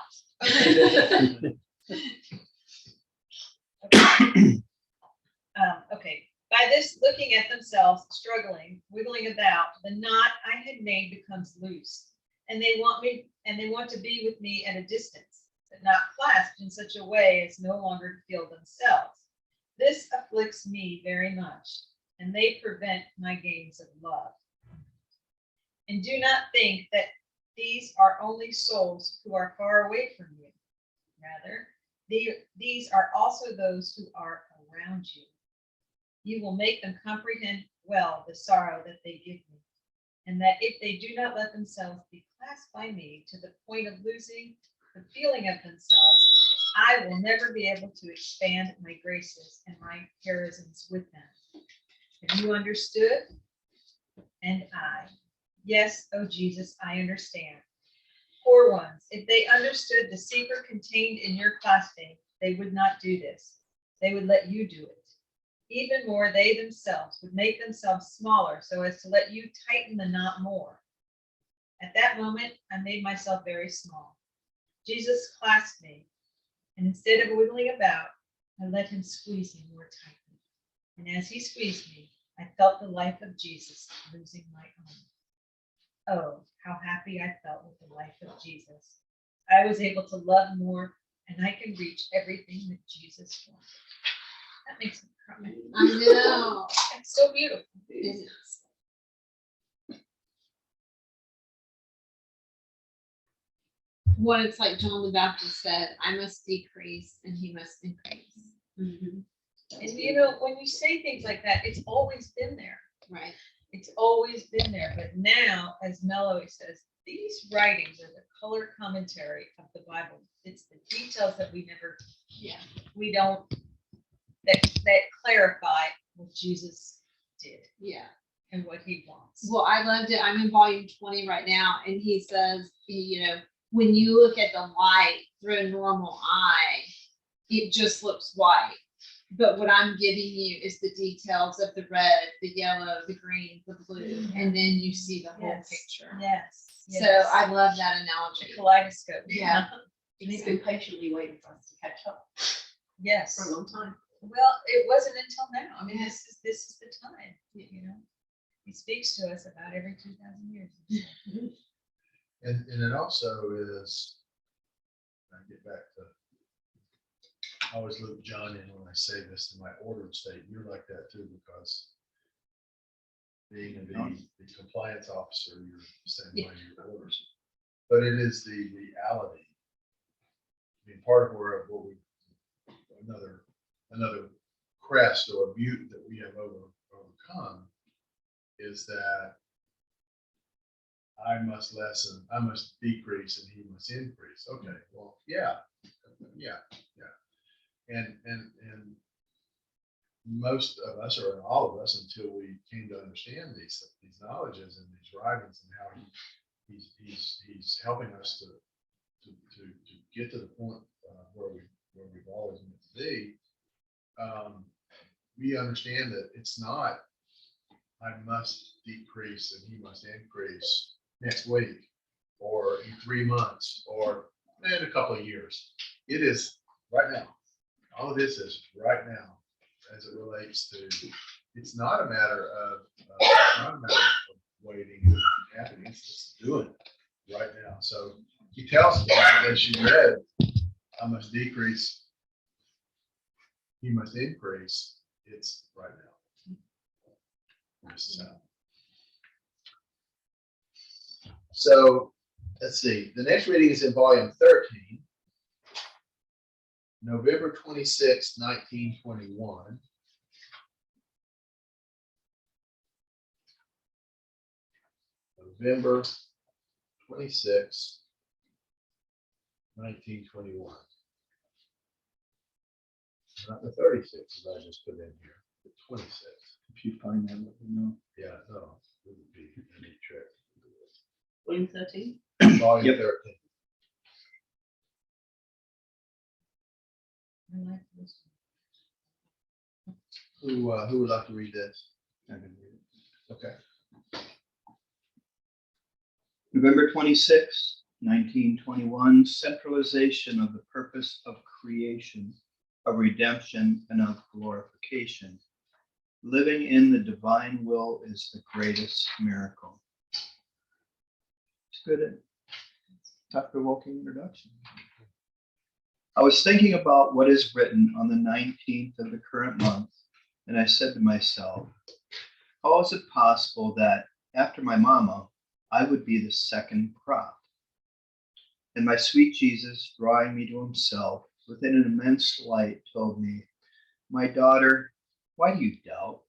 Okay. By this, looking at themselves, struggling, wiggling about, the knot I had made becomes loose, and they want to be with me at a distance, but not clasped in such a way as no longer to feel themselves. This afflicts me very much, and they prevent my gains of love. And do not think that these are only souls who are far away from you. Rather, these are also those who are around you. You will make them comprehend well the sorrow that they give me, and that if they do not let themselves be clasped by me to the point of losing the feeling of themselves, I will never be able to expand my graces and my charisms with them. Have you understood? And I, yes, oh Jesus, I understand. Poor ones, if they understood the secret contained in your clasping, they would not do this. They would let you do it. Even more, they themselves would make themselves smaller so as to let you tighten the knot more. At that moment, I made myself very small. Jesus clasped me, and instead of wiggling about, I let him squeeze me more tightly. And as he squeezed me, I felt the life of Jesus losing my own. Oh, how happy I felt with the life of Jesus. I was able to love more, and I can reach everything that Jesus wanted. That makes me cry. I know. It's so beautiful. It is. What it's like John the Baptist said, I must decrease and he must increase. And you know, when you say things like that, it's always been there. Right. It's always been there. But now, as Melody says, these writings are the color commentary of the Bible. It's the details that Yeah. we don't, that clarify what Jesus did Yeah. and what he wants. Well, I loved it. I'm in volume 20 right now. And he says, you know, when you look at the light through a normal eye, it just looks white. But what I'm giving you is the details of the red, the yellow, the green, the blue, and then you see the whole Yes. picture. Yes. So I love that analogy. Kaleidoscope. Yeah. He's been patiently waiting for us to catch up Yes. for a long time. Well, it wasn't until now. I mean, this is the time, you know. He speaks to us about every 2,000 years. And it also is, I get back to, I always loop John in when I say this in my ordered state. You're like that too, because being the compliance officer, you're the same way your orders. But it is the reality. I mean, part of what we, another crest or a butte that we have overcome is that I must decrease and he must increase. Okay, well, yeah. And most of us, or all of us, until we came to understand these knowledges and these writings and how he he's helping us to get to the point where we've always meant to be. We understand that it's not, I must decrease and he must increase next week or in 3 months or in a couple of years. It is right now. All of this is right now as it relates to, it's not a matter of, waiting and happening, it's just doing it right now. So he tells us, as you read, I must decrease, he must increase. It's right now. This is how. So let's see, the next reading is in volume 13, November 26, 1921. November 26, 1921. Not the 36 as I just put in here, the 26. If you find that, let me know. Yeah, no, it would be any trick. Volume 13. Volume Yep. 13. Who would like to read this? I can read it. Okay. November 26, 1921, centralization of the purpose of creation, of redemption, and of glorification. Living in the divine will is the greatest miracle. It's good. Thought-provoking introduction. I was thinking about what is written on the 19th of the current month, and I said to myself, how is it possible that after my mama, I would be the second crop? And my sweet Jesus, drawing me to himself within an immense light, told me, my daughter, why do you doubt?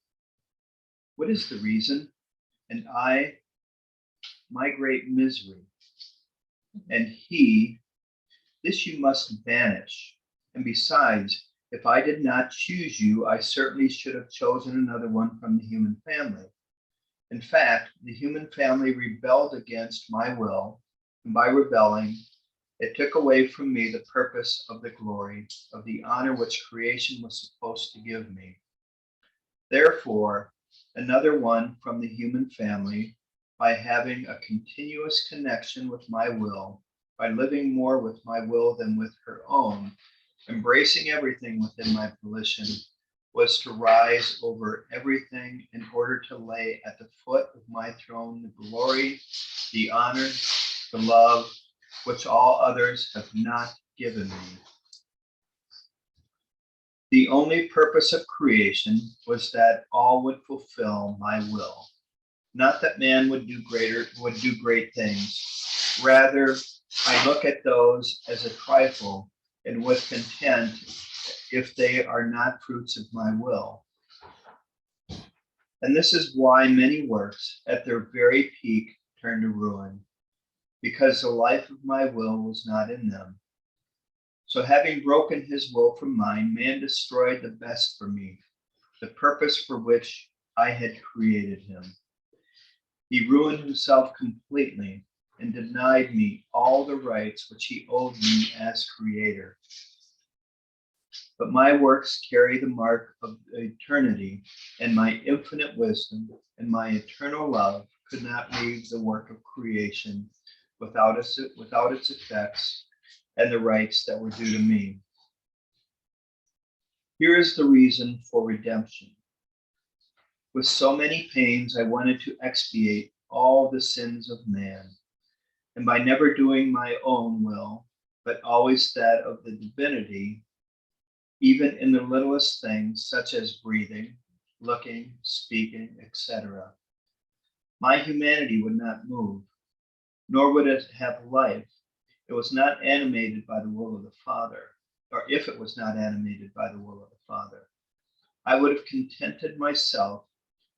What is the reason? And I, my great misery. And he, this you must banish. And besides, if I did not choose you, I certainly should have chosen another one from the human family. In fact, the human family rebelled against my will, and by rebelling, it took away from me the purpose of the glory, of the honor which creation was supposed to give me. Therefore, another one from the human family, by having a continuous connection with my will, by living more with my will than with her own, embracing everything within my volition, was to rise over everything in order to lay at the foot of my throne the glory, the honor, the love, which all others have not given me. The only purpose of creation was that all would fulfill my will, not that man would do great things. Rather, I look at those as a trifle and with content if they are not fruits of my will. And this is why many works at their very peak turn to ruin, because the life of my will was not in them. So having broken his will from mine, man destroyed the best for me, the purpose for which I had created him. He ruined himself completely and denied me all the rights which he owed me as creator. But my works carry the mark of eternity, and my infinite wisdom and my eternal love could not leave the work of creation without its effects and the rights that were due to me. Here is the reason for redemption. With so many pains, I wanted to expiate all the sins of man, and by never doing my own will, but always that of the divinity, even in the littlest things such as breathing, looking, speaking, etc. My humanity would not move, nor would it have life. It was not animated by the will of the Father, or if it was not animated by the will of the Father, I would have contented myself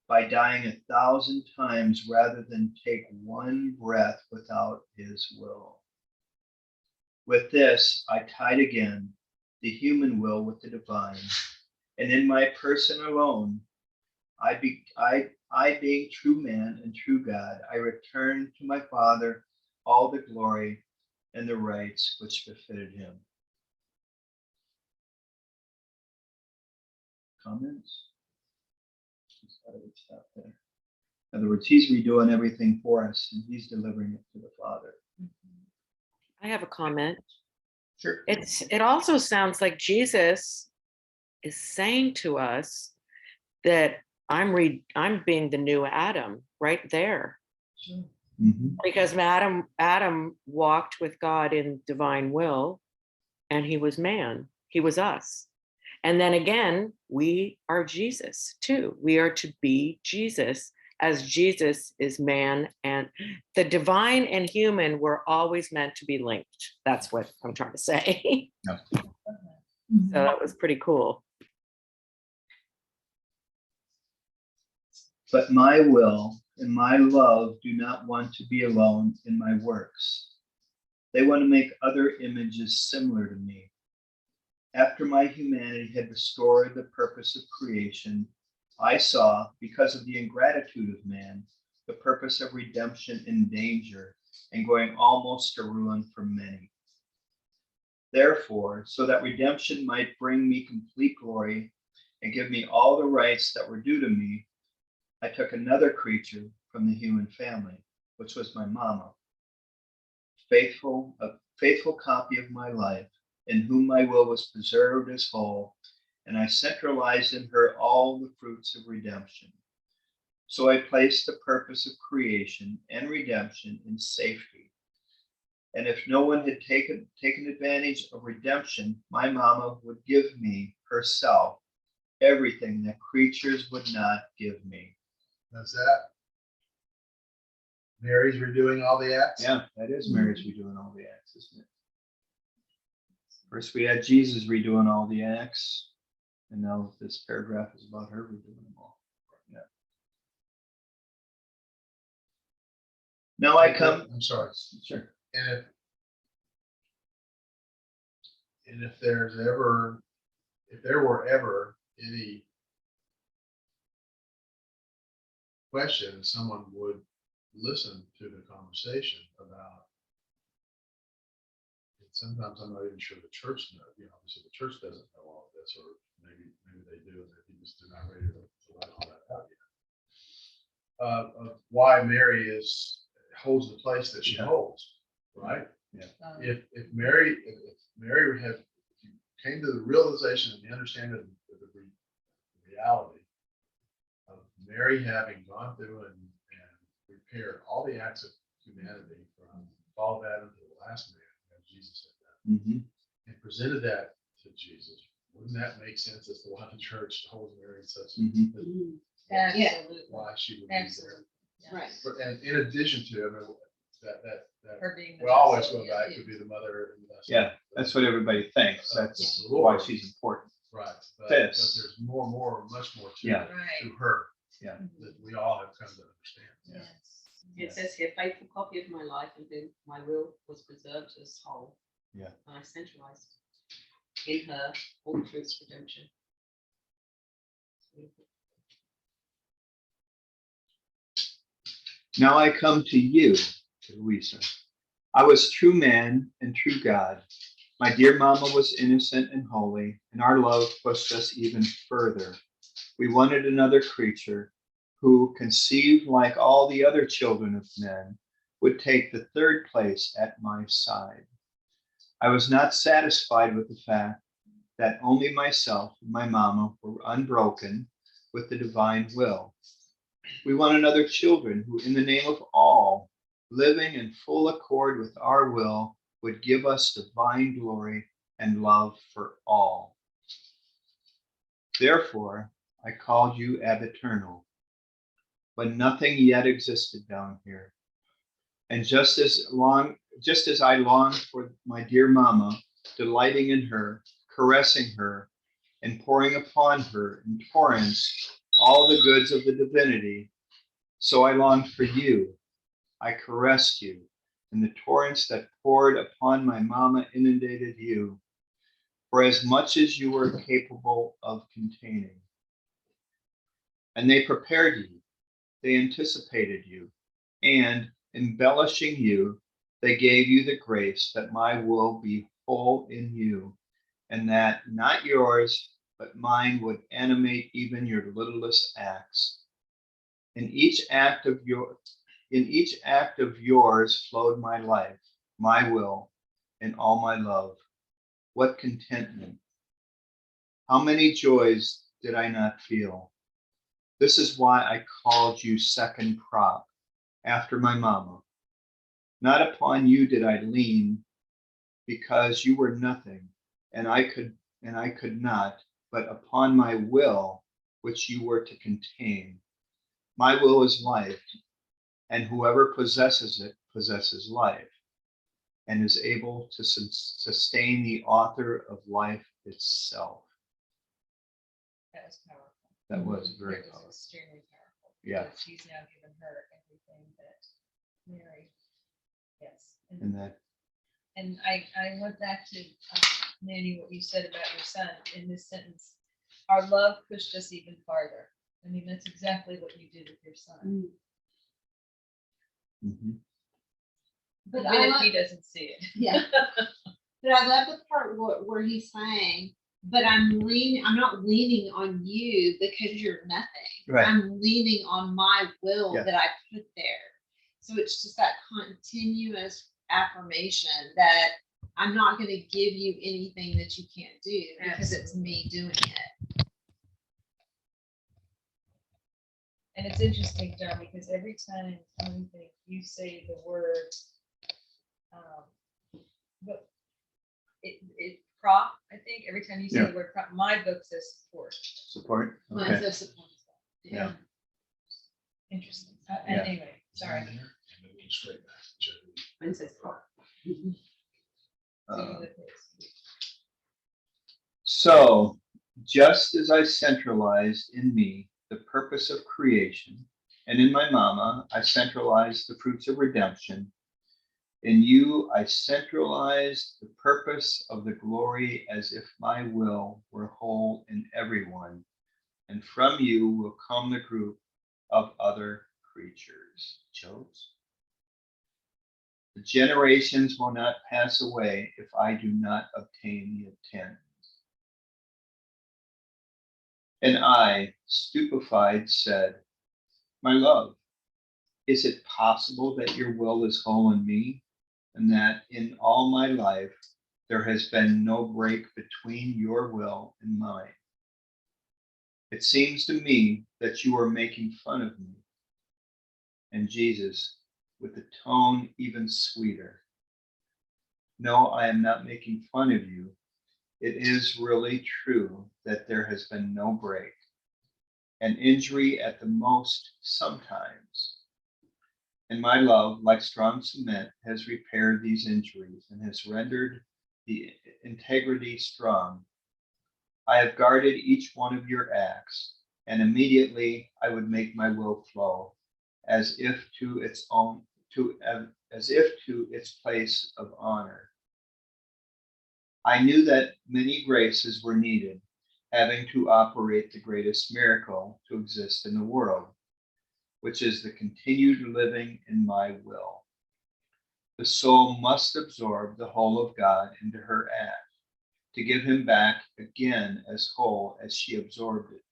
by dying 1,000 times rather than take one breath without his will. With this, I tied again the human will with the divine, and in my person alone, I being true man and true God, I returned to my Father all the glory and the rights which befitted him. Comments? Just thought I would stop there. In other words, he's redoing everything for us and he's delivering it to the Father. I have a comment. Sure. It also sounds like Jesus is saying to us that I'm being the new Adam right there, Mhm. because Adam walked with God in divine will, and he was man. He was us. And then again, we are Jesus too. We are to be Jesus, as Jesus is man, and the divine and human were always meant to be linked. That's what I'm trying to say. Yeah. So that was pretty cool. But my will and my love do not want to be alone in my works. They want to make other images similar to me. After my humanity had restored the purpose of creation, I saw, because of the ingratitude of man, the purpose of redemption in danger and going almost to ruin for many. Therefore, so that redemption might bring me complete glory and give me all the rights that were due to me, I took another creature from the human family, which was my mama, a faithful copy of my life, in whom my will was preserved as whole, and I centralized in her all the fruits of redemption. So I placed the purpose of creation and redemption in safety. And if no one had taken advantage of redemption, my mama would give me herself everything that creatures would not give me. That's that. Mary's redoing all the acts. Yeah, that is Mary's redoing all the acts, isn't it? First we had Jesus redoing all the acts, and now this paragraph is about her redoing them all. Yeah. Now I come. I'm sorry. Sure. And if there were ever any question, someone would listen to the conversation about. And sometimes I'm not even sure the church knows. Obviously the church doesn't know all of this, or maybe they do, and they just are not ready to let all that out yet. Of why Mary holds the place that she holds, right? If Mary came to the realization and the understanding of the reality of Mary having gone through and repaired all the acts of humanity from the fall of Adam to the last man, as Jesus had done, and presented that to Jesus, wouldn't that make sense as to why the church holds Mary in such Absolutely. why she would be Absolutely. there? Right. And in addition to, I mean, that Her being the we always vessel, go back to be the mother. And the Yeah, that's what everybody thinks. That's Yeah. why she's important. right. But This. there's much more to Yeah. Right. to her. Yeah. That we all have come to understand. Yes. It says here, faithful copy of my life, and then my will was preserved as whole. Yeah. And I centralized in her all the fruits of redemption. Now I come to you, to Louisa. I was true man and true God. My dear mama was innocent and holy, and our love pushed us even further. We wanted another creature who, conceived like all the other children of men, would take the third place at my side. I was not satisfied with the fact that only myself and my mama were unbroken with the divine will. We wanted other children who, in the name of all, living in full accord with our will, would give us divine glory and love for all. Therefore, I called you Ab Eternal, but nothing yet existed down here. And just as I longed for my dear mama, delighting in her, caressing her, and pouring upon her in torrents all the goods of the divinity, so I longed for you. I caressed you, and the torrents that poured upon my mama inundated you, for as much as you were capable of containing. And they prepared you, they anticipated you, and embellishing you, they gave you the grace that my will be whole in you, and that not yours, but mine would animate even your littlest acts. In each act of yours flowed my life, my will, and all my love. What contentment! How many joys did I not feel? This is why I called you second prop, after my mama. Not upon you did I lean, because you were nothing, and I could not, but upon my will, which you were to contain. My will is life, and whoever possesses it possesses life, and is able to sustain the author of life itself. That was powerful. That was very That was powerful. extremely powerful. Yeah. because She's now given her everything that Mary, yes. And that, And I went back to, Manny, what you said about your son in this sentence. Our love pushed us even farther. I mean, that's exactly what you did with your son. mhm. But Even I if like, he doesn't see it. yeah. But I love the part where he's saying, but I'm not leaning on you because you're nothing. Right. I'm leaning on my will Yeah. that I put there. So it's just that continuous affirmation that I'm not going to give you anything that you can't do because it's me doing it. And it's interesting, John, because every time you say the word, but it prop, I think, every time you say Yeah. the word prop, my book says support. Support. Mine's Okay. so supportive. Yeah. Interesting. Yeah. Anyway, sorry. Mine says prop. Uh, So, just as I centralized in me the purpose of creation, and in my mama I centralized the fruits of redemption, in you I centralized the purpose of the glory as if my will were whole in everyone, and from you will come the group of other creatures. Chose. The generations will not pass away if I do not obtain the intent. And I, stupefied, said, my love, is it possible that your will is whole in me, and that in all my life there has been no break between your will and mine? It seems to me that you are making fun of me. And Jesus, with a tone even sweeter, no, I am not making fun of you. It is really true that there has been no break. An injury at the most sometimes. And my love, like strong cement, has repaired these injuries and has rendered the integrity strong. I have guarded each one of your acts, and immediately I would make my will flow as if to its place of honor. I knew that many graces were needed, having to operate the greatest miracle to exist in the world, which is the continued living in my will. The soul must absorb the whole of God into her act, to give him back again as whole as she absorbed it,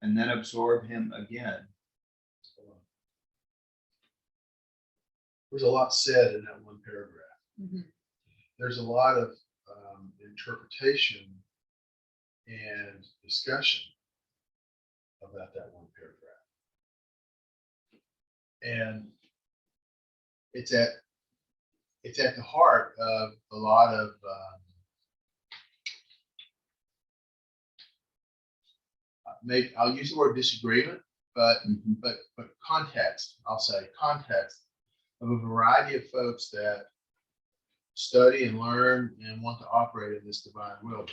and then absorb him again. There's a lot said in that one paragraph. Mhm. There's a lot of interpretation and discussion about that one paragraph. And it's at the heart of a lot of maybe I'll use the word disagreement, but context, I'll say context of a variety of folks that study and learn and want to operate in this divine will.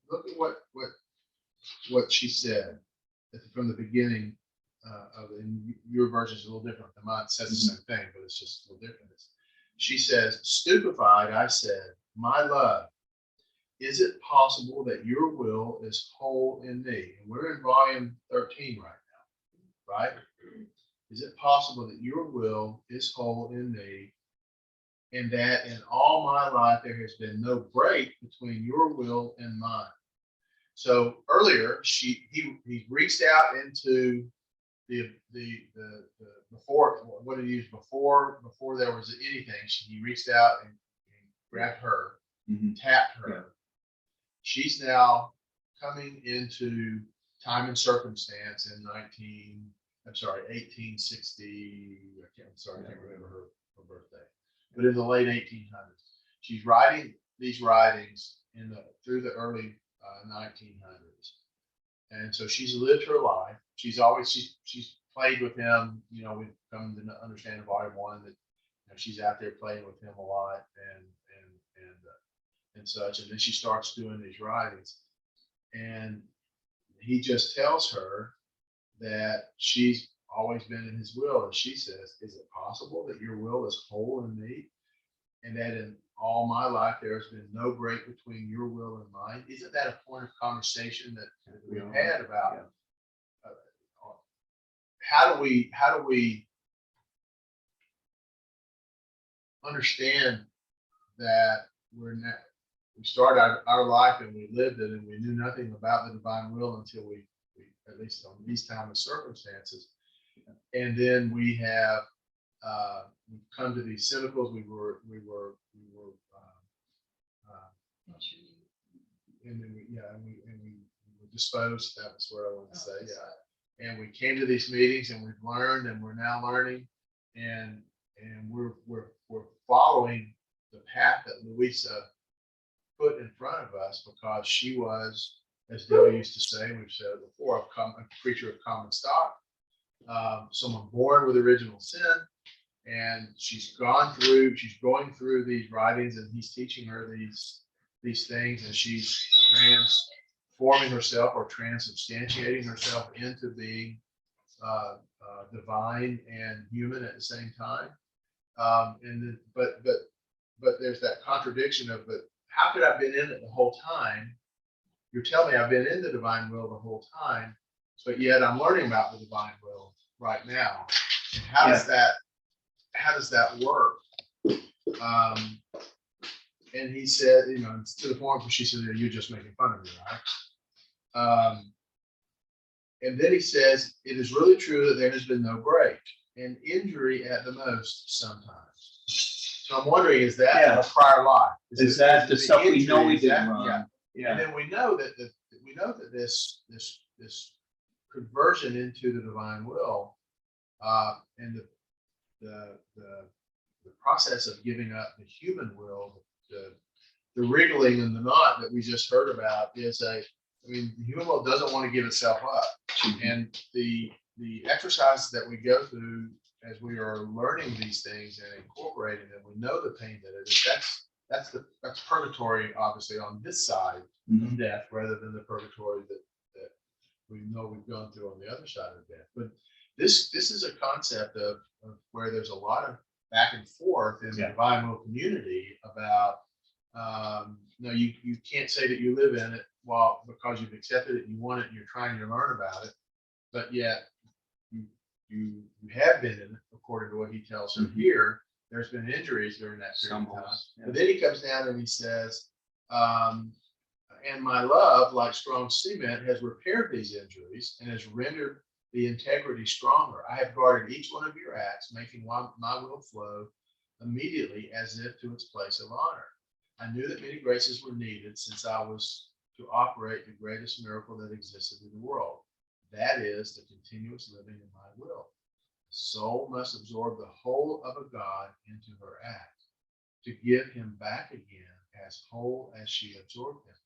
Look at what she said from the beginning of in your version is a little different than mine. It says the same thing, but it's just a little different. She says, stupefied, I said, my love, is it possible that your will is whole in me? And we're in volume 13 right now, right? Is it possible that your will is whole in me, and that in all my life there has been no break between your will and mine. So earlier, he reached out into the before, what did he use before there was anything? He reached out and grabbed her, Mhm. tapped her. Yeah. She's now coming into time and circumstance in 1860. I can't remember her birthday, but in the late 1800s. She's writing these writings through the early 1900s. And so she's lived her life. She's played with him. You know, we've come to understand in volume 1 that she's out there playing with him a lot and such. And then she starts doing these writings, and he just tells her that she's always been in his will. And she says, "Is it possible that your will is whole in me, and that in all my life there has been no break between your will and mine?" Isn't that a point of conversation that we've had about how do we understand that we start our life and we lived it and we knew nothing about the divine will until we at least on these time of circumstances, and then we've come to these cynicals. We were and then we were disposed. That was what I wanted to say. Yeah. And we came to these meetings and we've learned and we're now learning, and we're following the path that Louisa put in front of us, because she was, as Dale used to say, we've said it before, a creature of common stock, someone born with original sin. And she's going through these writings, and he's teaching her these things, and she's transforming herself or transubstantiating herself into being divine and human at the same time. But there's that contradiction of, but how could I have been in it the whole time? You're telling me I've been in the divine will the whole time, but yet I'm learning about the divine will right now. And how does that work? And he said, to the point where she said, "You're just making fun of me, right?" And then he says, "It is really true that there has been no break, and injury at the most sometimes." So I'm wondering, is that a prior life? Is that the stuff we know we injury, did is that- wrong? Yeah. Yeah. And then we know that this conversion into the divine will, and the process of giving up the human will, the wriggling in the knot that we just heard about, the human will doesn't want to give itself up. And the exercises that we go through as we are learning these things and incorporating them, we know the pain that it is. That's purgatory, obviously, on this side of death, rather than the purgatory that we know we've gone through on the other side of death. But this is a concept of where there's a lot of back and forth in the divine will community about, no, you can't say that you live in it because you've accepted it and you want it and you're trying to learn about it, but yet you have been in it, according to what he tells her here. There's been injuries during that period of time. But then he comes down and he says, "And my love, like strong cement, has repaired these injuries and has rendered the integrity stronger. I have guarded each one of your acts, making my will flow immediately as if to its place of honor. I knew that many graces were needed, since I was to operate the greatest miracle that existed in the world. That is the continuous living in my will. The soul must absorb the whole of a God into her act, to give him back again as whole as she absorbed him,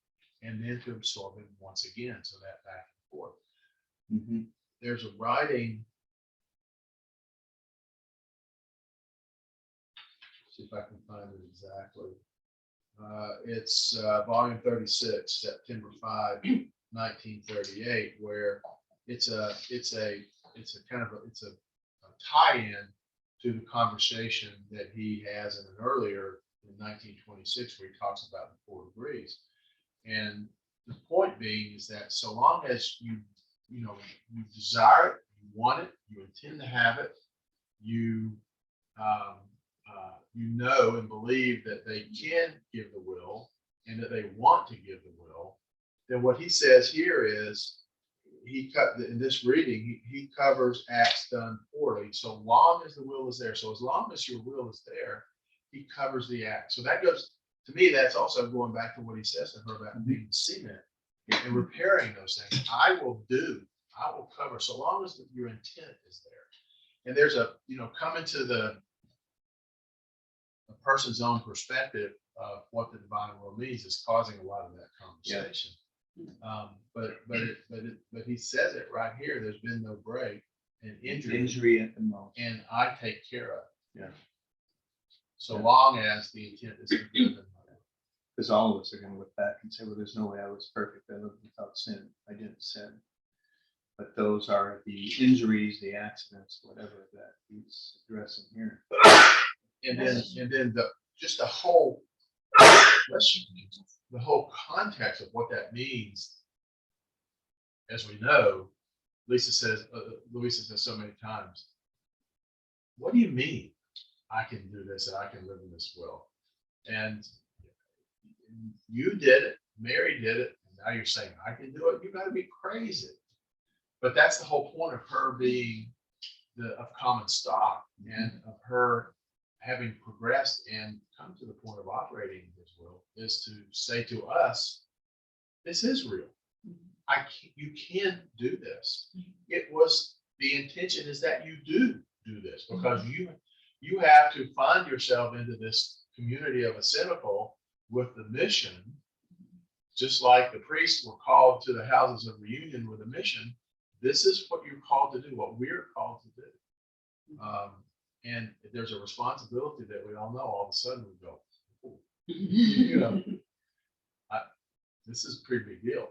and then to absorb him once again." So that back and forth. There's a writing. See if I can find it exactly. It's volume 36, September 5, 1938, where it's a tie-in to the conversation that he has in an earlier in 1926, where he talks about the 4 degrees. And the point being is that so long as you desire it, you want it, you intend to have it, you you know and believe that they can give the will and that they want to give the will, then what he says here is he cut in this reading, he covers acts done poorly, so long as the will is there. So as long as your will is there, he covers the act. So that goes to me, that's also going back to what he says to her about being cement and repairing those things. I will cover so long as your intent is there. And there's coming to the person's own perspective of what the divine will means is causing a lot of that conversation. But he says it right here. There's been no break and injury at the most. and I take care of it. Yeah. So long as the intent is good. Because all of us are going to look back and say, well, there's no way I was perfect. I lived without sin. I didn't sin. But those are the injuries, the accidents, whatever that he's addressing here. And then the whole context of what that means, as we know, Louisa says so many times, what do you mean I can do this and I can live in this will? And you did it, Mary did it, and now you're saying I can do it. You got to be crazy. But that's the whole point of her being of common stock and of her having progressed and come to the point of operating his will is to say to us, this is real. You can do this. It was the intention is that you do this because you have to find yourself into this community of a cynical with the mission, just like the priests were called to the houses of reunion with a mission. This is what you're called to do, what we're called to do. And there's a responsibility that we all know. All of a sudden we go, this is a pretty big deal,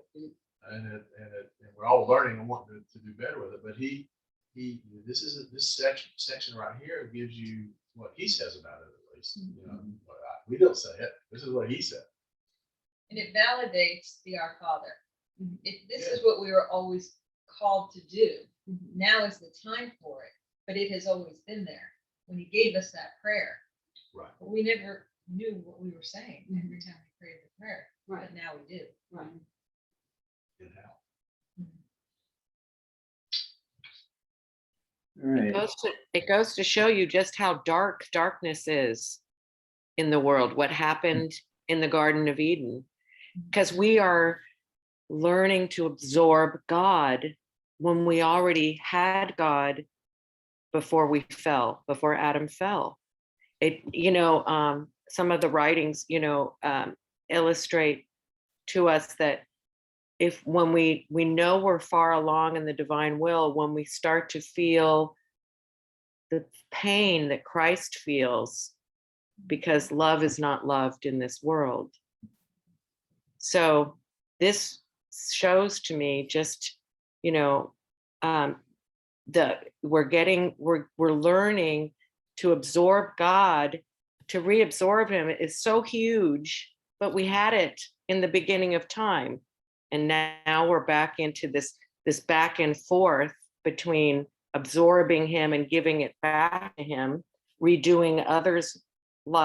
and we're all learning and wanting to do better with it. But this section right here gives you what he says about it, at least. We don't say it. This is what he said. And it validates the Our Father. This is what we were always called to do. Now is the time for it, but it has always been there. When he gave us that prayer, Right. But we never knew what we were saying every time we prayed the prayer. Right. But now we do. Right. And how. All right. It goes to show you just how dark darkness is in the world, what happened in the Garden of Eden, because we are learning to absorb God when we already had God before Adam fell. Some of the writings, illustrate to us that when we know we're far along in the divine will, when we start to feel the pain that Christ feels, because love is not loved in this world. So this shows to me just, we're learning to absorb God. To reabsorb him is so huge, but we had it in the beginning of time. And now we're back into this back and forth between absorbing him and giving it back to him, redoing others.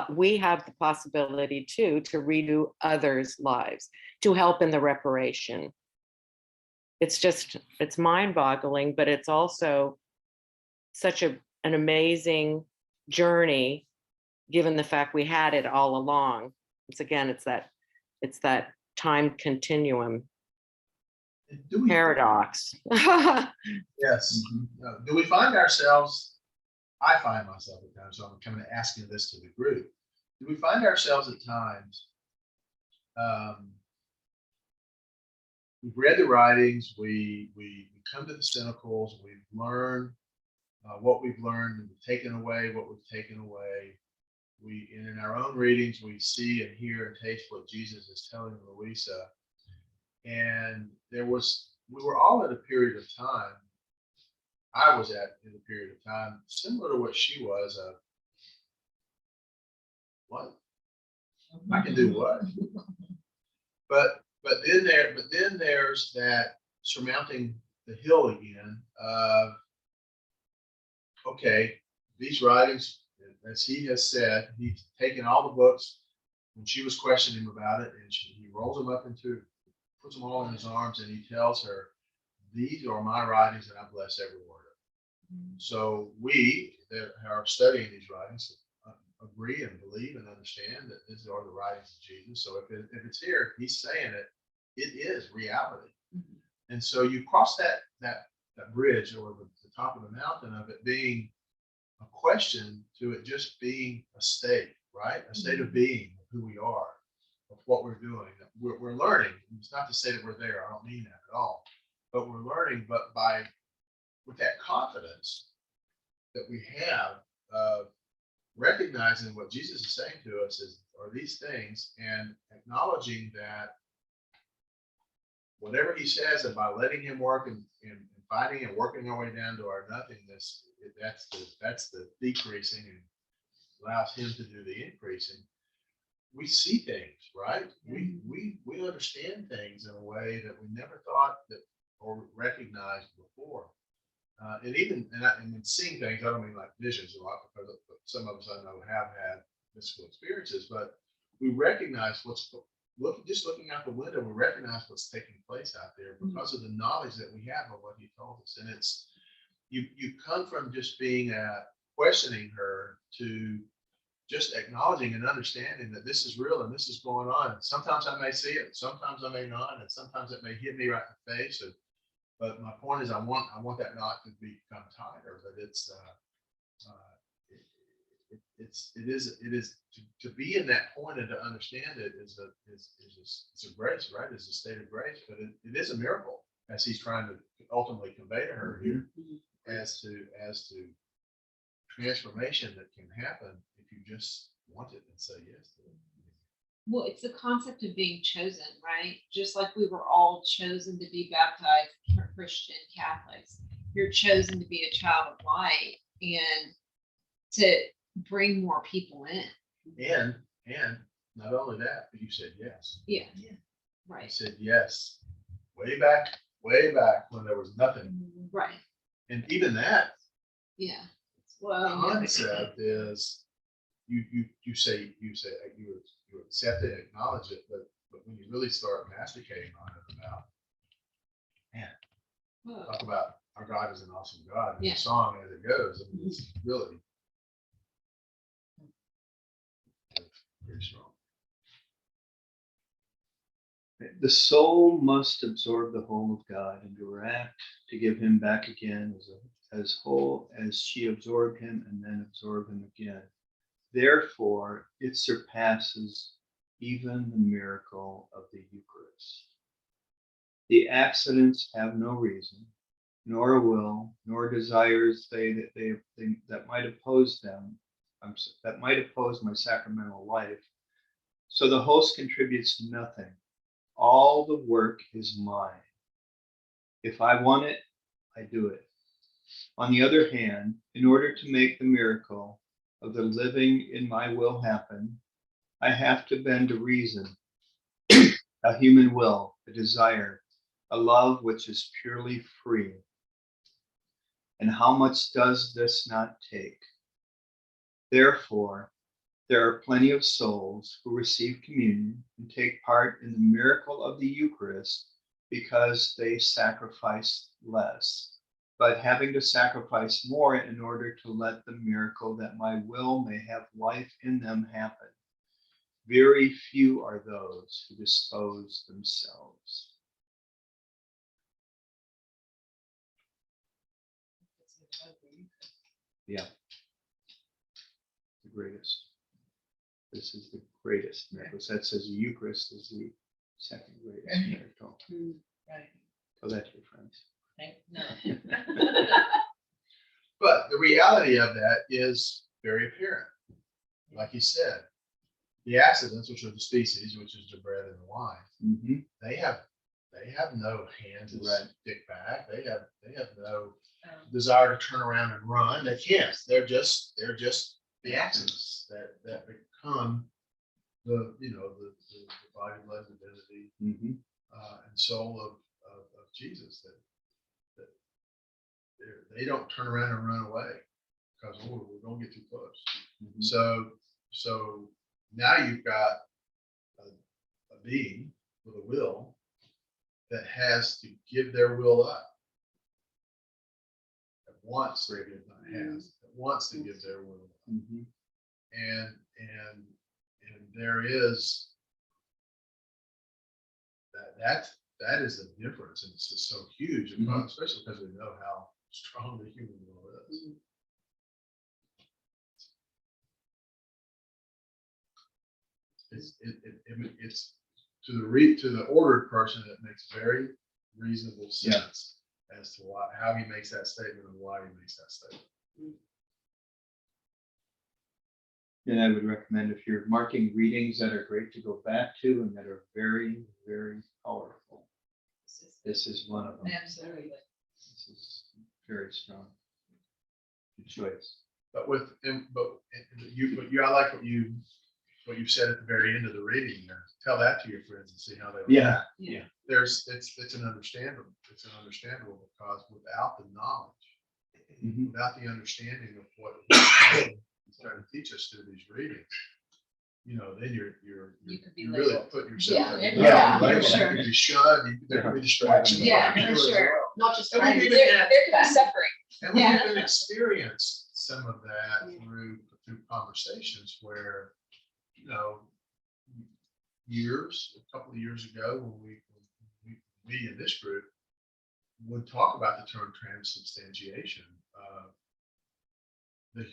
We have the possibility too to redo others' lives, to help in the reparation. It's mind-boggling, but it's also such an amazing journey, given the fact we had it all along. It's that time continuum paradox. Yes. Do we find ourselves? I find myself at times, so I'm kind of asking this to the group. Do we find ourselves at times? We've read the writings, we come to the cynicals, we've learned what we've learned and taken away what we've taken away. And in our own readings, we see and hear and taste what Jesus is telling Louisa. And we were all at a period of time, I was in a period of time similar to what she was. What? I can do what? But then there's that surmounting the hill again of, okay, these writings as he has said, he's taken all the books when she was questioning him about it, and he rolls them up into, puts them all in his arms, and he tells her, "These are my writings, and I bless every word of them." So we that are studying these writings agree and believe and understand that these are the writings of Jesus. So if it's here, if he's saying it, it is reality. And so you cross that bridge over the top of the mountain of it being a question to it just being a state, right? A state of being of who we are, of what we're doing. We're learning. It's not to say that we're there. I don't mean that at all. But we're learning. But with that confidence that we have of recognizing what Jesus is saying to us are these things, and acknowledging that whatever he says, and by letting him work and fighting and working our way down to our nothingness, that's the decreasing, and allows him to do the increasing. We see things, right? We understand things in a way that we never thought that or recognized before. And in seeing things, I don't mean like visions a lot, because some of us I know have had mystical experiences, but we recognize just looking out the window, we recognize what's taking place out there because of the knowledge that we have of what he told us. And it's, you come from just being questioning her to just acknowledging and understanding that this is real and this is going on. And sometimes I may see it, sometimes I may not, and sometimes it may hit me right in the face. But my point is, I want that not to become tighter, but it is to be in that point and to understand it is a grace, right? It's a state of grace, but it is a miracle, as he's trying to ultimately convey to her here, as to transformation that can happen if you just want it and say yes to it. Well, it's the concept of being chosen, right? Just like we were all chosen to be baptized Christian Catholics, you're chosen to be a child of light and to bring more people in. And not only that, but you said yes. Yeah. You Right. said yes way back when there was nothing. Right. And even that Yeah. Well, concept is you say you accept it, acknowledge it, but when you really start masticating on it about, man, talk about our God is an awesome God, and Yeah. the song as it goes, I mean, it's really very strong. The soul must absorb the whole of God and direct to give him back again as whole as she absorbed him and then absorb him again. Therefore, it surpasses even the miracle of the Eucharist. The accidents have no reason, nor will, nor desires that might oppose them, that might oppose my sacramental life. So the host contributes nothing. All the work is mine. If I want it, I do it. On the other hand, in order to make the miracle of the living in my will happen, I have to bend to reason, a human will, a desire, a love which is purely free. And how much does this not take? Therefore, there are plenty of souls who receive communion and take part in the miracle of the Eucharist because they sacrifice less, but having to sacrifice more in order to let the miracle that my will may have life in them happen. Very few are those who dispose themselves. Yeah, the greatest. This is the greatest miracle. That says the Eucharist is the second greatest miracle. Right. Tell that to your friends. No. But the reality of that is very apparent. Like you said, the accidents, which are the species, which is the bread and the wine, Mm-hmm. they have no hands to stick back. They have no desire to turn around and run. They can't. They're just the accidents that become the body, blood, divinity, Mm-hmm. and soul of Jesus. That they don't turn around and run away. because we're gonna get too close. Mhm. So now you've got a being with a will that has to give their will up. That wants to give, not has, that wants to give their will up. Mhm. And there is that is the difference, and it's just so huge, and Mhm. especially because we know how strong the human will is. It's to the ordered person, it makes very reasonable sense as to how he makes that statement and why he makes that statement. And I would recommend, if you're marking readings that are great to go back to and that are very, very powerful, this is one of them. Absolutely. This is very strong. Good choice. But I like what you said at the very end of the reading there. Tell that to your friends and see how they. Yeah. It's an understandable. It's an understandable because without the knowledge, Mhm. without the understanding of what he's trying to teach us through these readings, then You could be you're really labeled. putting yourself. Yeah, at yeah, label. for sure. You could be shunned. There could be distractions. Yeah, You for as sure. well. Not just And we've friends. even had- There could be suffering. And we've Yeah. even experienced some of that through conversations where, a couple of years ago, when we in this group would talk about the term transubstantiation, the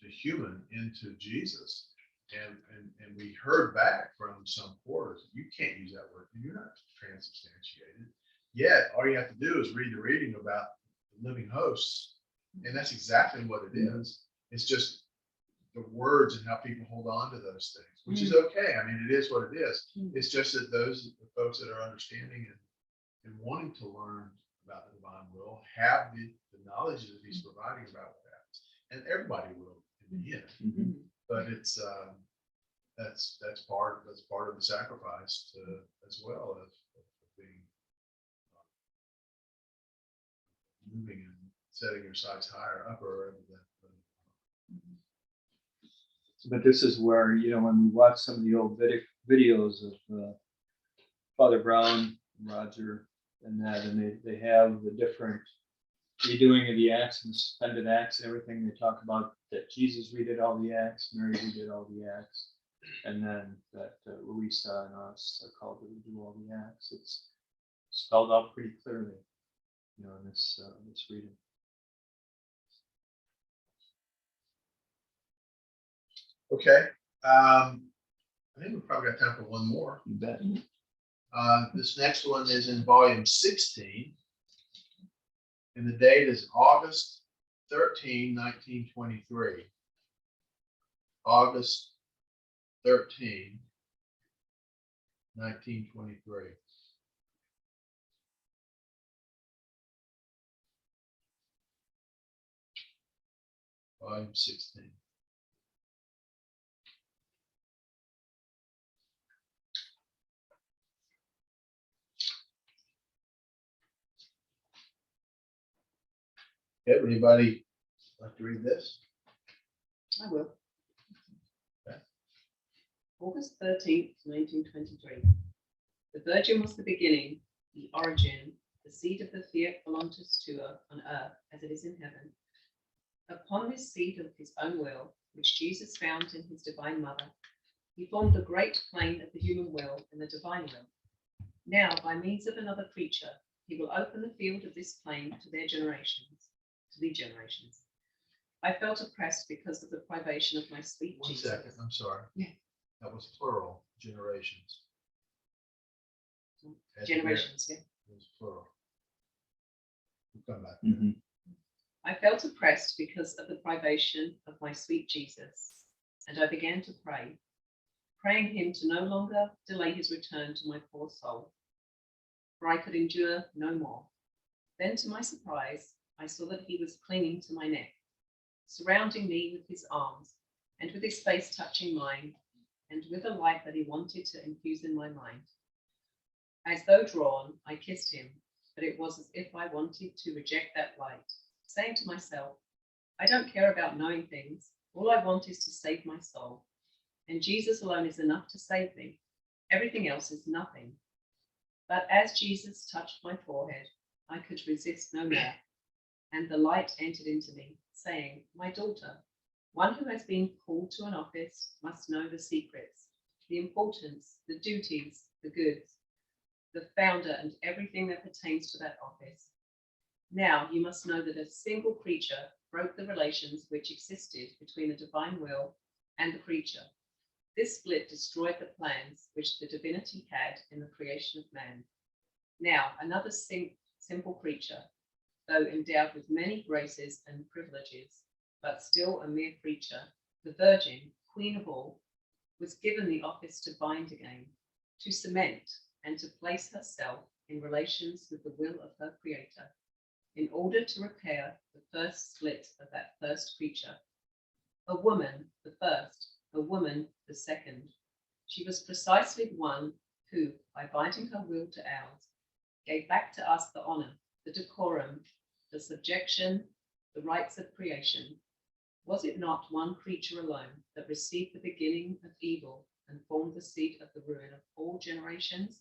human into Jesus. And we heard back from some quarters, you can't use that word. You're not transubstantiated. Yet, all you have to do is read the reading about the living hosts, and that's exactly what it is. It's just the words and how people hold on to those things, which is okay. I mean, it is what it is. It's just that the folks that are understanding and wanting to learn about the divine will have the knowledge that he's providing about what happens, and everybody will in the end. Mhm. But it's that's part of the sacrifice as well as being moving and setting your sights higher, up or over that. But this is where, when we watch some of the old videos of Father Brown, Roger, and that, and they have the different redoing of the acts and the suspended acts and everything. They talk about that Jesus redid all the acts, Mary redid all the acts, and then that Louisa and us are called to redo all the acts. It's spelled out pretty clearly, in this reading. Okay. I think we've probably got time for one more. You bet. This next one is in volume 16, and the date is August 13, 1923. August 13, 1923. Volume 16. Okay, anybody like to read this? I will. Okay. August 13th, 1923. The Virgin was the beginning, the origin, the seed of the fiat voluntas tua on earth as it is in heaven. Upon this seed of his own will, which Jesus found in his divine mother, he formed the great plane of the human will and the divine will. Now, by means of another creature, he will open the field of this plane to the generations. I felt oppressed because of the privation of my sweet One Jesus. second, I'm sorry. Yeah. That was plural, generations. At the Generations, yeah. very- It was plural. We'll come back. Mhm. I felt oppressed because of the privation of my sweet Jesus, and I began to pray, praying him to no longer delay his return to my poor soul, for I could endure no more. Then, to my surprise, I saw that he was clinging to my neck, surrounding me with his arms, and with his face touching mine, and with a light that he wanted to infuse in my mind. As though drawn, I kissed him, but it was as if I wanted to reject that light, saying to myself, I don't care about knowing things. All I want is to save my soul. And Jesus alone is enough to save me. Everything else is nothing. But as Jesus touched my forehead, I could resist no more. And the light entered into me, saying, my daughter, one who has been called to an office must know the secrets, the importance, the duties, the goods, the founder, and everything that pertains to that office. Now you must know that a single creature broke the relations which existed between the divine will and the creature. This split destroyed the plans which the divinity had in the creation of man. Now another simple creature, though endowed with many graces and privileges, but still a mere creature, the Virgin, Queen of all, was given the office to bind again, to cement, and to place herself in relations with the will of her Creator, in order to repair the first split of that first creature. A woman, the first, a woman, the second. She was precisely the one who, by binding her will to ours, gave back to us the honor, the decorum, the subjection, the rights of creation. Was it not one creature alone that received the beginning of evil and formed the seed of the ruin of all generations?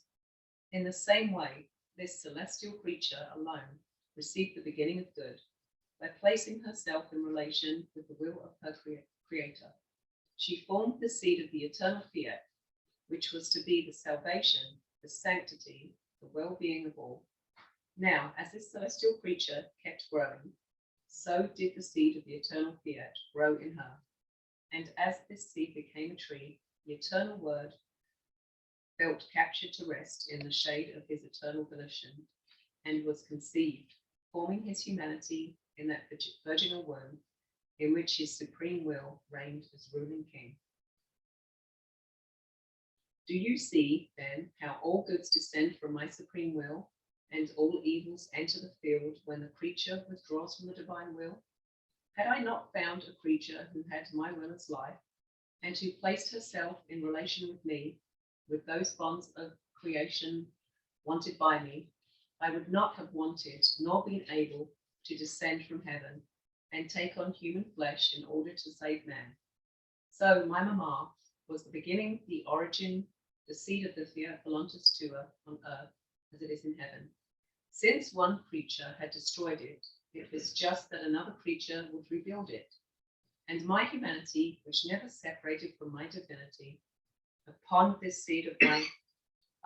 In the same way, this celestial creature alone received the beginning of good by placing herself in relation with the will of her Creator. She formed the seed of the eternal fiat, which was to be the salvation, the sanctity, the well-being of all. Now, as this celestial creature kept growing, so did the seed of the eternal fiat grow in her. And as this seed became a tree, the eternal word felt captured to rest in the shade of his eternal volition, and was conceived, forming his humanity in that virginal womb, in which his supreme will reigned as ruling king. Do you see, then, how all goods descend from my supreme will, and all evils enter the field when the creature withdraws from the divine will? Had I not found a creature who had my will as life, and who placed herself in relation with me, with those bonds of creation wanted by me, I would not have wanted nor been able to descend from heaven and take on human flesh in order to save man. So my mama was the beginning, the origin, the seed of the fiat voluntas tua on earth as it is in heaven. Since one creature had destroyed it, it was just that another creature would rebuild it. And my humanity, which never separated from my divinity, upon this seed of my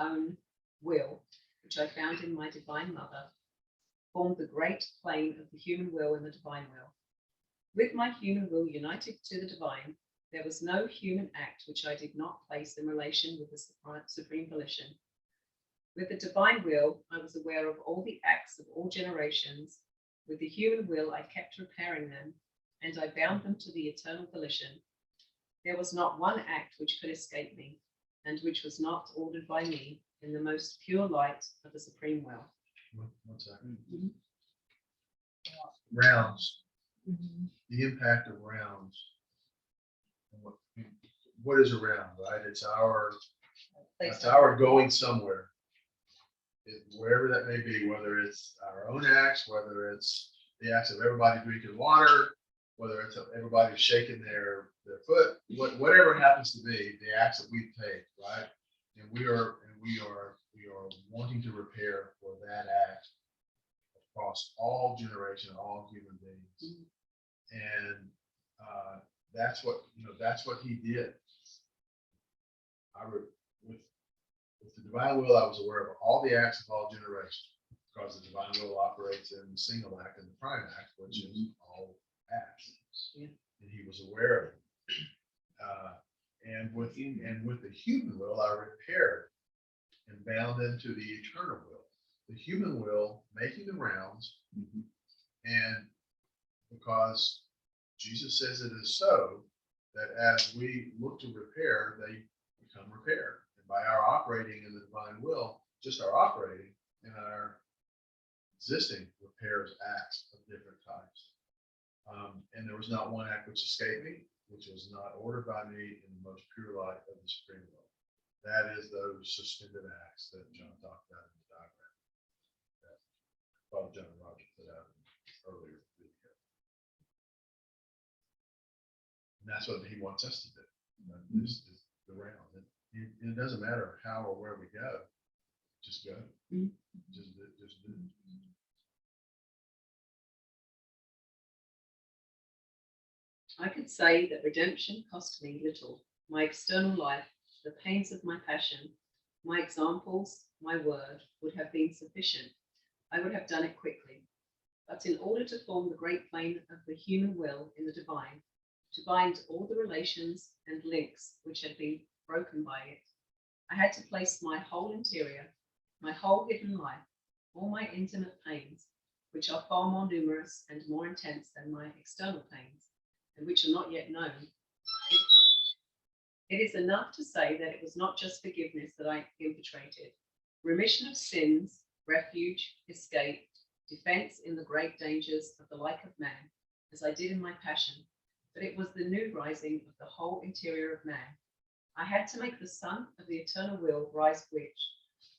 own will, which I found in my divine mother, formed the great plane of the human will and the divine will. With my human will united to the divine, there was no human act which I did not place in relation with the supreme volition. With the divine will, I was aware of all the acts of all generations. With the human will, I kept repairing them, and I bound them to the eternal volition. There was not one act which could escape me, and which was not ordered by me in the most pure light of the supreme will. One second. Rounds, the impact of rounds. And what is a round, right? It's our going somewhere. Wherever that may be, whether it's our own acts, whether it's the acts of everybody drinking water, whether it's everybody shaking their foot, whatever it happens to be, the acts that we take, right? And we are wanting to repair for that act across all generations, all human beings. And that's what he did. With the divine will, I was aware of all the acts of all generations, because the divine will operates in the single act and the prime act, which is all acts. Yeah. And he was aware of it. And with the human will, I repaired and bound them to the eternal will. The human will making the rounds, and because Jesus says it is so, that as we look to repair, they become repaired. And by our operating in the divine will, just our operating in our existing repairs acts of different types. And there was not one act which escaped me, which was not ordered by me in the most pure light of the supreme will. That is those suspended acts that John talked about in the diagram that Father John and Roger put out earlier. that's what he wants us to do. You know, this is the round. It doesn't matter how or where we go. Just go. Mhm. Just do. I could say that redemption cost me little. My external life, the pains of my passion, my examples, my word would have been sufficient. I would have done it quickly. But in order to form the great plane of the human will in the divine, to bind all the relations and links which had been broken by it, I had to place my whole interior, my whole hidden life, all my intimate pains, which are far more numerous and more intense than my external pains, and which are not yet known. It is enough to say that it was not just forgiveness that I infiltrated, remission of sins, refuge, escape, defense in the great dangers of the like of man, as I did in my passion, but it was the new rising of the whole interior of man. I had to make the sun of the eternal will rise, which,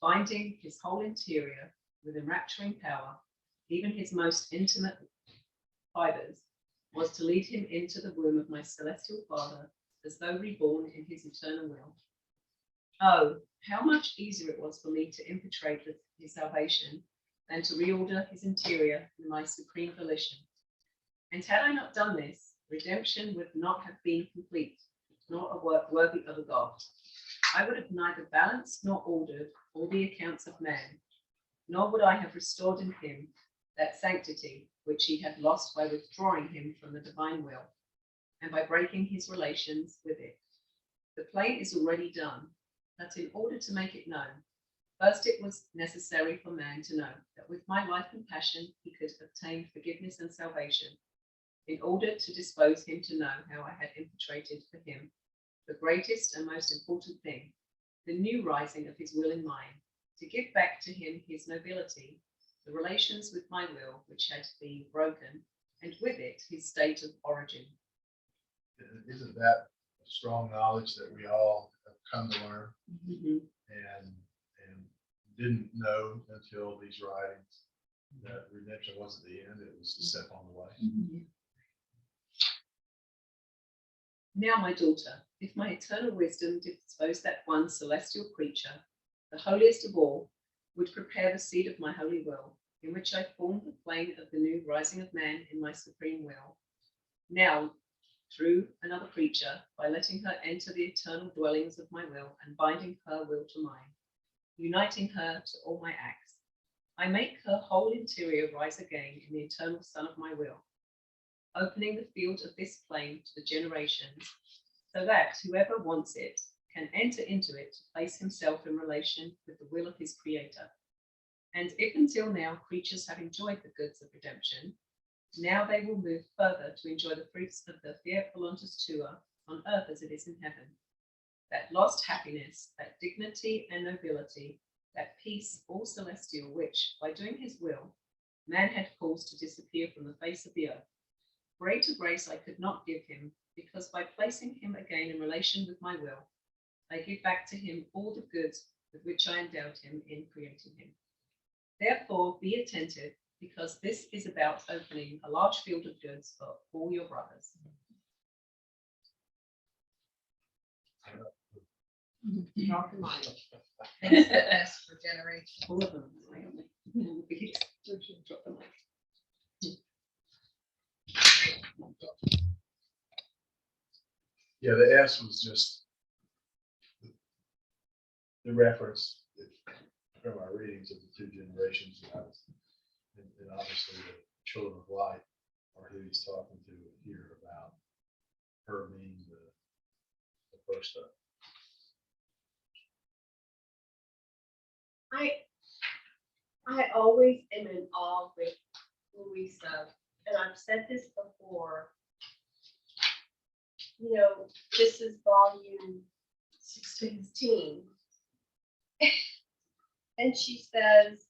binding his whole interior with enrapturing power, even his most intimate fibers, was to lead him into the womb of my celestial Father, as though reborn in his eternal will. Oh, how much easier it was for me to infiltrate his salvation than to reorder his interior in my supreme volition. And had I not done this, redemption would not have been complete, nor a work worthy of a God. I would have neither balanced nor ordered all the accounts of man, nor would I have restored in him that sanctity which he had lost by withdrawing him from the divine will, and by breaking his relations with it. The play is already done, but in order to make it known, first it was necessary for man to know that with my life and passion he could obtain forgiveness and salvation, in order to dispose him to know how I had infiltrated for him the greatest and most important thing, the new rising of his will in mine, to give back to him his nobility, the relations with my will which had been broken, and with it his state of origin. Isn't that a strong knowledge that we all have come to learn Mhm. and didn't know until these writings that redemption wasn't the end, it was a step on the way. Now, my daughter, if my eternal wisdom did dispose that one celestial creature, the holiest of all, would prepare the seed of my holy will, in which I formed the plane of the new rising of man in my supreme will. Now, through another creature, by letting her enter the eternal dwellings of my will and binding her will to mine, uniting her to all my acts, I make her whole interior rise again in the eternal sun of my will, opening the field of this plane to the generations, so that whoever wants it can enter into it to place himself in relation with the will of his creator. And if until now creatures have enjoyed the goods of redemption, now they will move further to enjoy the fruits of the fiat voluntas tua on earth as it is in heaven. That lost happiness, that dignity and nobility, that peace all celestial, which, by doing his will, man had caused to disappear from the face of the earth. Greater grace I could not give him, because by placing him again in relation with my will, I give back to him all the goods with which I endowed him in creating him. Therefore, be attentive, because this is about opening a large field of goods for all your brothers. Drop the mic. Thanks for this for generations. All of them. Drop the mic. Yeah, the S was just the reference from our readings of the two generations. And obviously the children of light are who he's talking to here about her being the first up. I always am in awe with Louisa, and I've said this before. You know, this is volume 16. And she says,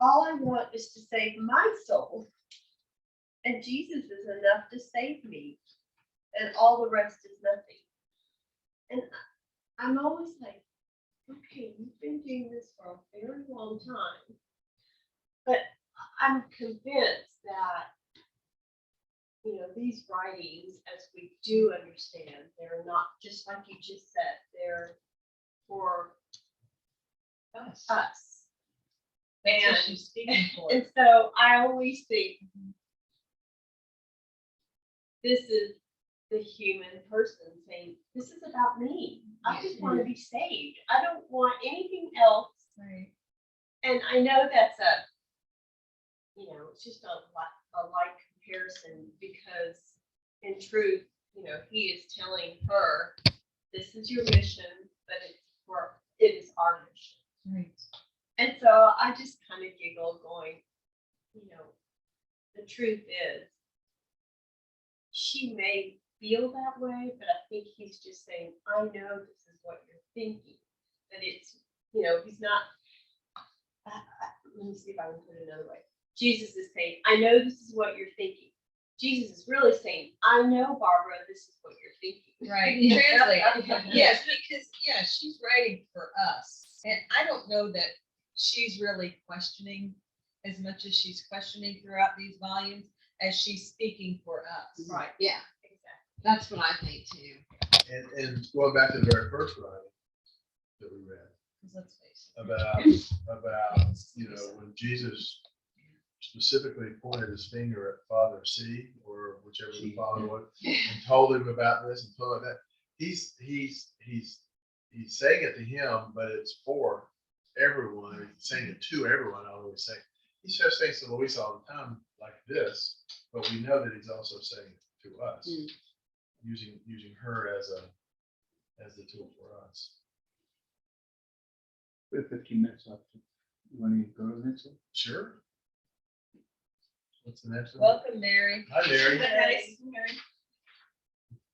all I want is to save my soul. And Jesus is enough to save me. And all the rest is nothing. And I'm always like, okay, you've been doing this for a very long time. But I'm convinced that you know, these writings, as we do understand, they're not, just like you just said, they're for Us. us. That's what And- she's speaking for. And so I always think this is the human person saying, this is about me. I just want to be saved. I don't want anything else. Right. And I know that's you know, it's just a like comparison because in truth, you know, he is telling her, this is your mission, but it is our mission. Right. And so I just kind of giggle going, you know, the truth is, she may feel that way, but I think he's just saying, I know this is what you're thinking. That it's, you know, he's not, let me see if I can put it another way. Jesus is saying, I know this is what you're thinking. Jesus is really saying, I know, Barbara, this is what you're thinking. Right, translate. Yes, because, yeah, she's writing for us. And I don't know that she's really questioning as much as she's questioning throughout these volumes as she's speaking for us. Right. Yeah, Exactly. that's what I think too. And going back to the very first writing that we read 'Cause let's face it. about, you know, when Jesus specifically pointed his finger at Father C, or whichever the father was, and told him about this and told him that, he's saying it to him, but it's for everyone. He's saying it to everyone. I always say he says things to Louisa all the time like this, but we know that he's also saying it to us, using her as the tool for us. We have 15 minutes left. You want to go to the next one? Sure. What's the next one? Welcome, Mary. Hi, Mary. Nice.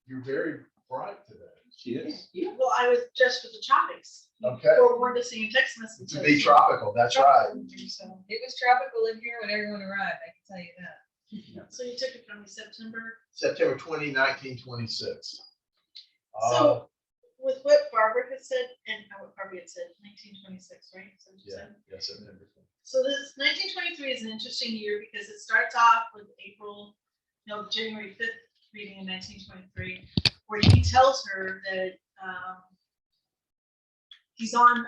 You're very bright today. She is. Well, I was just with the tropics. Okay. Forward to seeing text messages. To be tropical, that's right. So It was tropical in here when everyone arrived, I can tell you that. so you took it from me September. September 20, 1926. So with what Barbara had said and what Barbara had said, 1926, right? So you Yeah, said. yeah, September. So this 1923 is an interesting year because it starts off with January 5th reading in 1923, where he tells her that he's on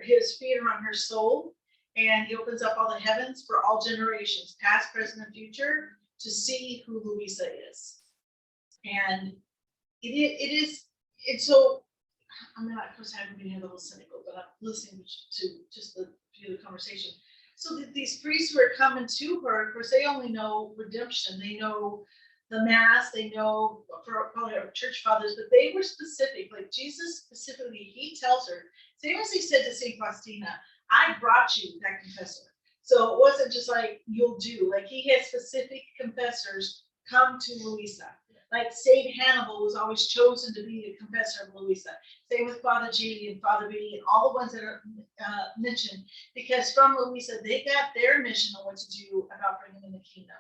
his feet are on her soul, and he opens up all the heavens for all generations, past, present, and future, to see who Louisa is. And it is, and so I mean, of course, I haven't been here a little cynical, but I'm listening to just the view of the conversation. So these priests who are coming to her, of course, they only know redemption. They know the mass. They know for probably our church fathers, but they were specific. Like Jesus specifically, he tells her, same as he said to Saint Faustina, "I brought you that confessor." So it wasn't just like you'll do. Like he had specific confessors come to Louisa. Like Saint Hannibal was always chosen to be the confessor of Louisa. Same with Father G and Father B and all the ones that are mentioned, because from Louisa, they got their mission on what to do about bringing in the kingdom.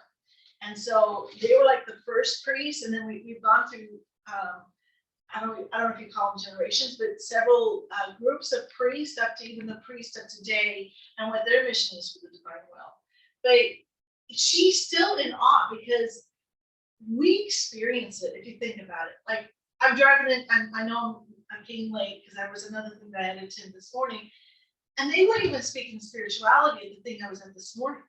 And so they were like the first priests, and then we've gone through, I don't know if you call them generations, but several groups of priests up to even the priests of today and what their mission is for the divine will. But she's still in awe because we experience it, if you think about it. Like I'm driving in, I know I'm getting late because that was another thing that I had to attend this morning. And they weren't even speaking spirituality at the thing I was at this morning.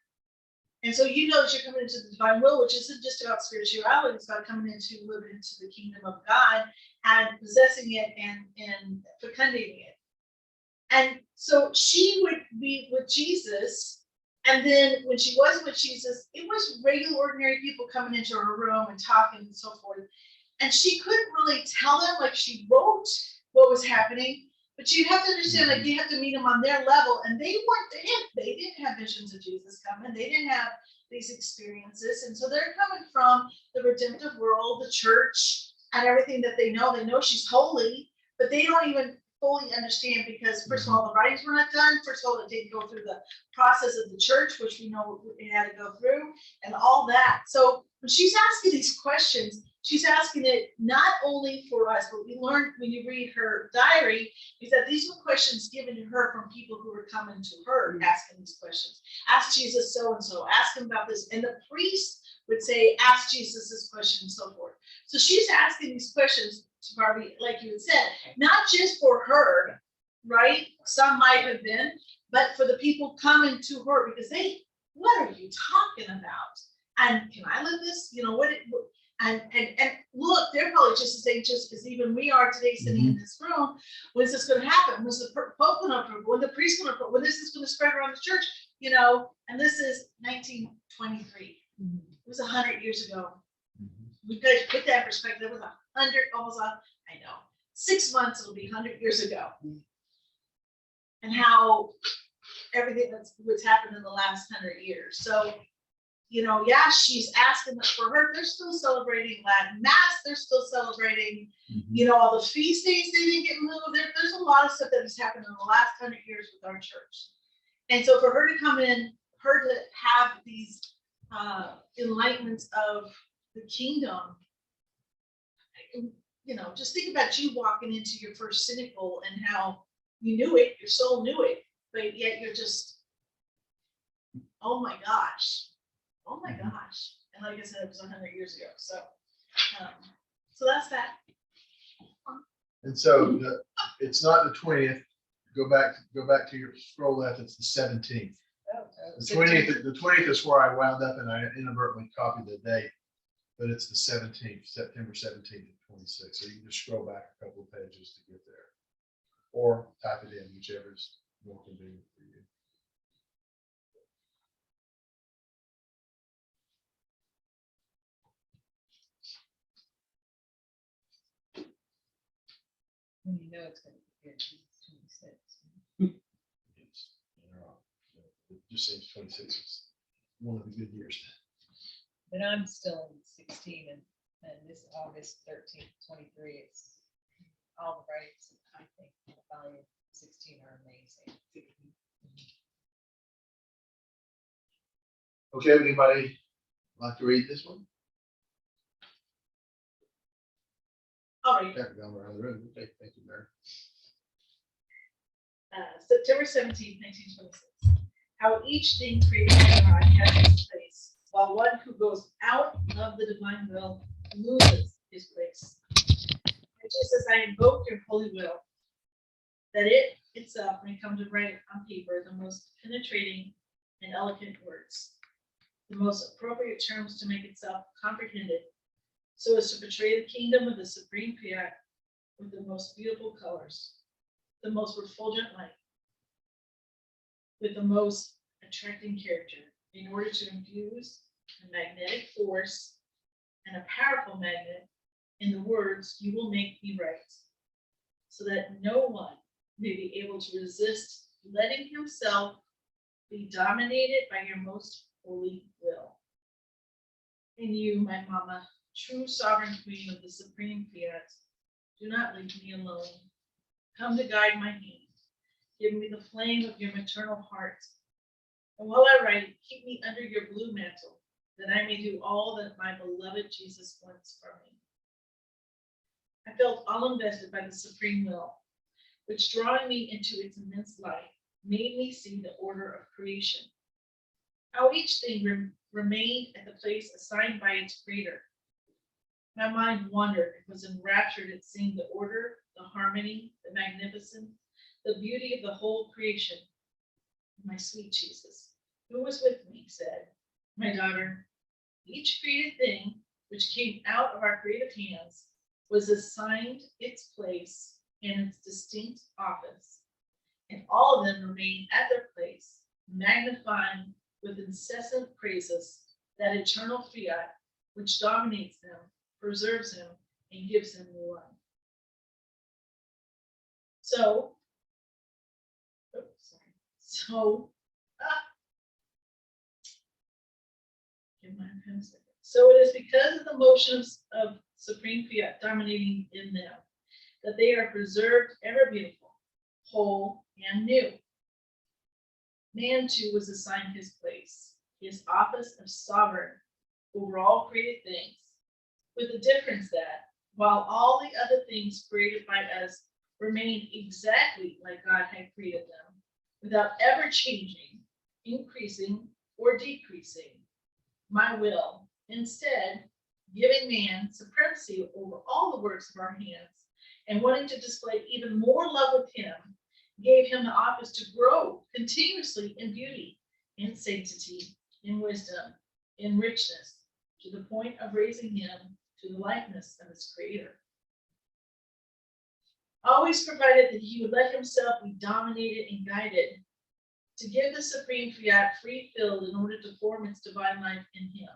And so you know that you're coming into the divine will, which isn't just about spirituality, it's about coming into living into the kingdom of God and possessing it and fecundating it. And so she would be with Jesus. And then when she wasn't with Jesus, it was regular, ordinary people coming into her room and talking and so forth. And she couldn't really tell them, like she wrote what was happening, but you have to understand, like you have to meet them on their level. And they weren't him. They didn't have visions of Jesus coming. They didn't have these experiences. And so they're coming from the redemptive world, the church, and everything that they know. They know she's holy, but they don't even fully understand because first of all, the writings were not done. First of all, it didn't go through the process of the church, which we know it had to go through, and all that. So when she's asking these questions, she's asking it not only for us, but we learned when you read her diary is that these were questions given to her from people who were coming to her asking these questions. Ask Jesus so and so, ask him about this. And the priests would say, ask Jesus this question and so forth. So she's asking these questions to Barbie, like you had said, not just for her, right? Some might have been, but for the people coming to her because what are you talking about? And can I live this? You know, and look, they're probably just as anxious as even we are today sitting in this room. When's this going to happen? When's the Pope going to approve? When the priest going to approve? When this is going to spread around the church? You know, and this is 1923. It was 100 years ago. We got to put that in perspective. It was 100, I know, 6 months, it'll be 100 years ago. And how everything what's happened in the last 100 years. So, you know, yeah, she's asking for her. They're still celebrating Latin Mass. They're still celebrating, you know, all the feast days they didn't get moved. There's a lot of stuff that has happened in the last 100 years with our church. And so for her to come in, her to have these enlightenments of the kingdom, you know, just think about you walking into your first cynical and how you knew it, your soul knew it, but yet you're just, oh my gosh. And like I said, it was 100 years ago. So that's that. And so it's not the 20th. Go back to your scroll left. It's the 17th. The 20th is where I wound up and I inadvertently copied the date, but it's the 17th, September 17th of 26. So you can just scroll back a couple of pages to get there, or type it in, whichever is more convenient for you. When you know it's going to be good, it's 26. Yes. It just seems 26 is one of the good years. But I'm still in 16 and this August 13th, 23, it's all the rights, I think, the value of 16 are amazing. Okay, anybody like to read this one? All right. Can't go around the room. Okay, thank you, Mary. September 17th, 1926. How each thing created by God has its place, while one who goes out of the divine will loses his place. And just as I invoke your holy will, that it itself may come to write on paper the most penetrating and eloquent words, the most appropriate terms to make itself comprehended, so as to portray the kingdom of the supreme fiat with the most beautiful colors, the most refulgent light, with the most attracting character, in order to infuse a magnetic force and a powerful magnet in the words you will make me write, so that no one may be able to resist letting himself be dominated by your most holy will. And you, my mama, true sovereign queen of the supreme fiat, do not leave me alone. Come to guide my hand. Give me the flame of your maternal heart. And while I write, keep me under your blue mantle, that I may do all that my beloved Jesus wants from me. I felt all invested by the supreme will, which, drawing me into its immense light, made me see the order of creation. How each thing remained at the place assigned by its creator. My mind wandered and was enraptured at seeing the order, the harmony, the magnificence, the beauty of the whole creation. My sweet Jesus, who was with me, said, my daughter, each created thing which came out of our creative hands was assigned its place and its distinct office, and all of them remain at their place, magnifying with incessant praises that eternal fiat which dominates them, preserves him, and gives him new life. So it is because of the motions of supreme fiat dominating in them that they are preserved ever beautiful, whole, and new. Man too was assigned his place, his office of sovereign over all created things, with the difference that while all the other things created by us remained exactly like God had created them, without ever changing, increasing, or decreasing, my will Instead, giving man supremacy over all the works of our hands and wanting to display even more love with him, gave him the office to grow continuously in beauty, in sanctity, in wisdom, in richness, to the point of raising him to the likeness of his creator. Always provided that he would let himself be dominated and guided, to give the supreme fiat free field in order to form its divine life in him,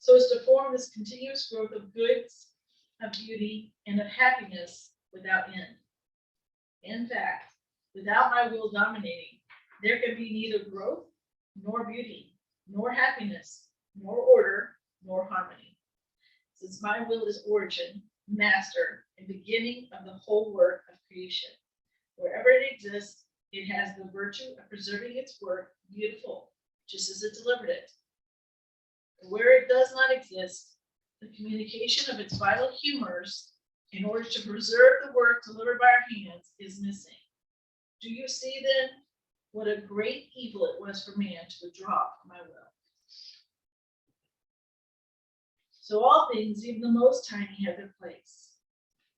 so as to form this continuous growth of goods, of beauty, and of happiness without end. In fact, without my will dominating, there can be neither growth, nor beauty, nor happiness, nor order, nor harmony. Since my will is origin, master, and beginning of the whole work of creation, wherever it exists, it has the virtue of preserving its work beautiful, just as it delivered it. Where it does not exist, the communication of its vital humors, in order to preserve the work delivered by our hands, is missing. Do you see then what a great evil it was for man to withdraw from my will? So all things, even the most tiny, have their place.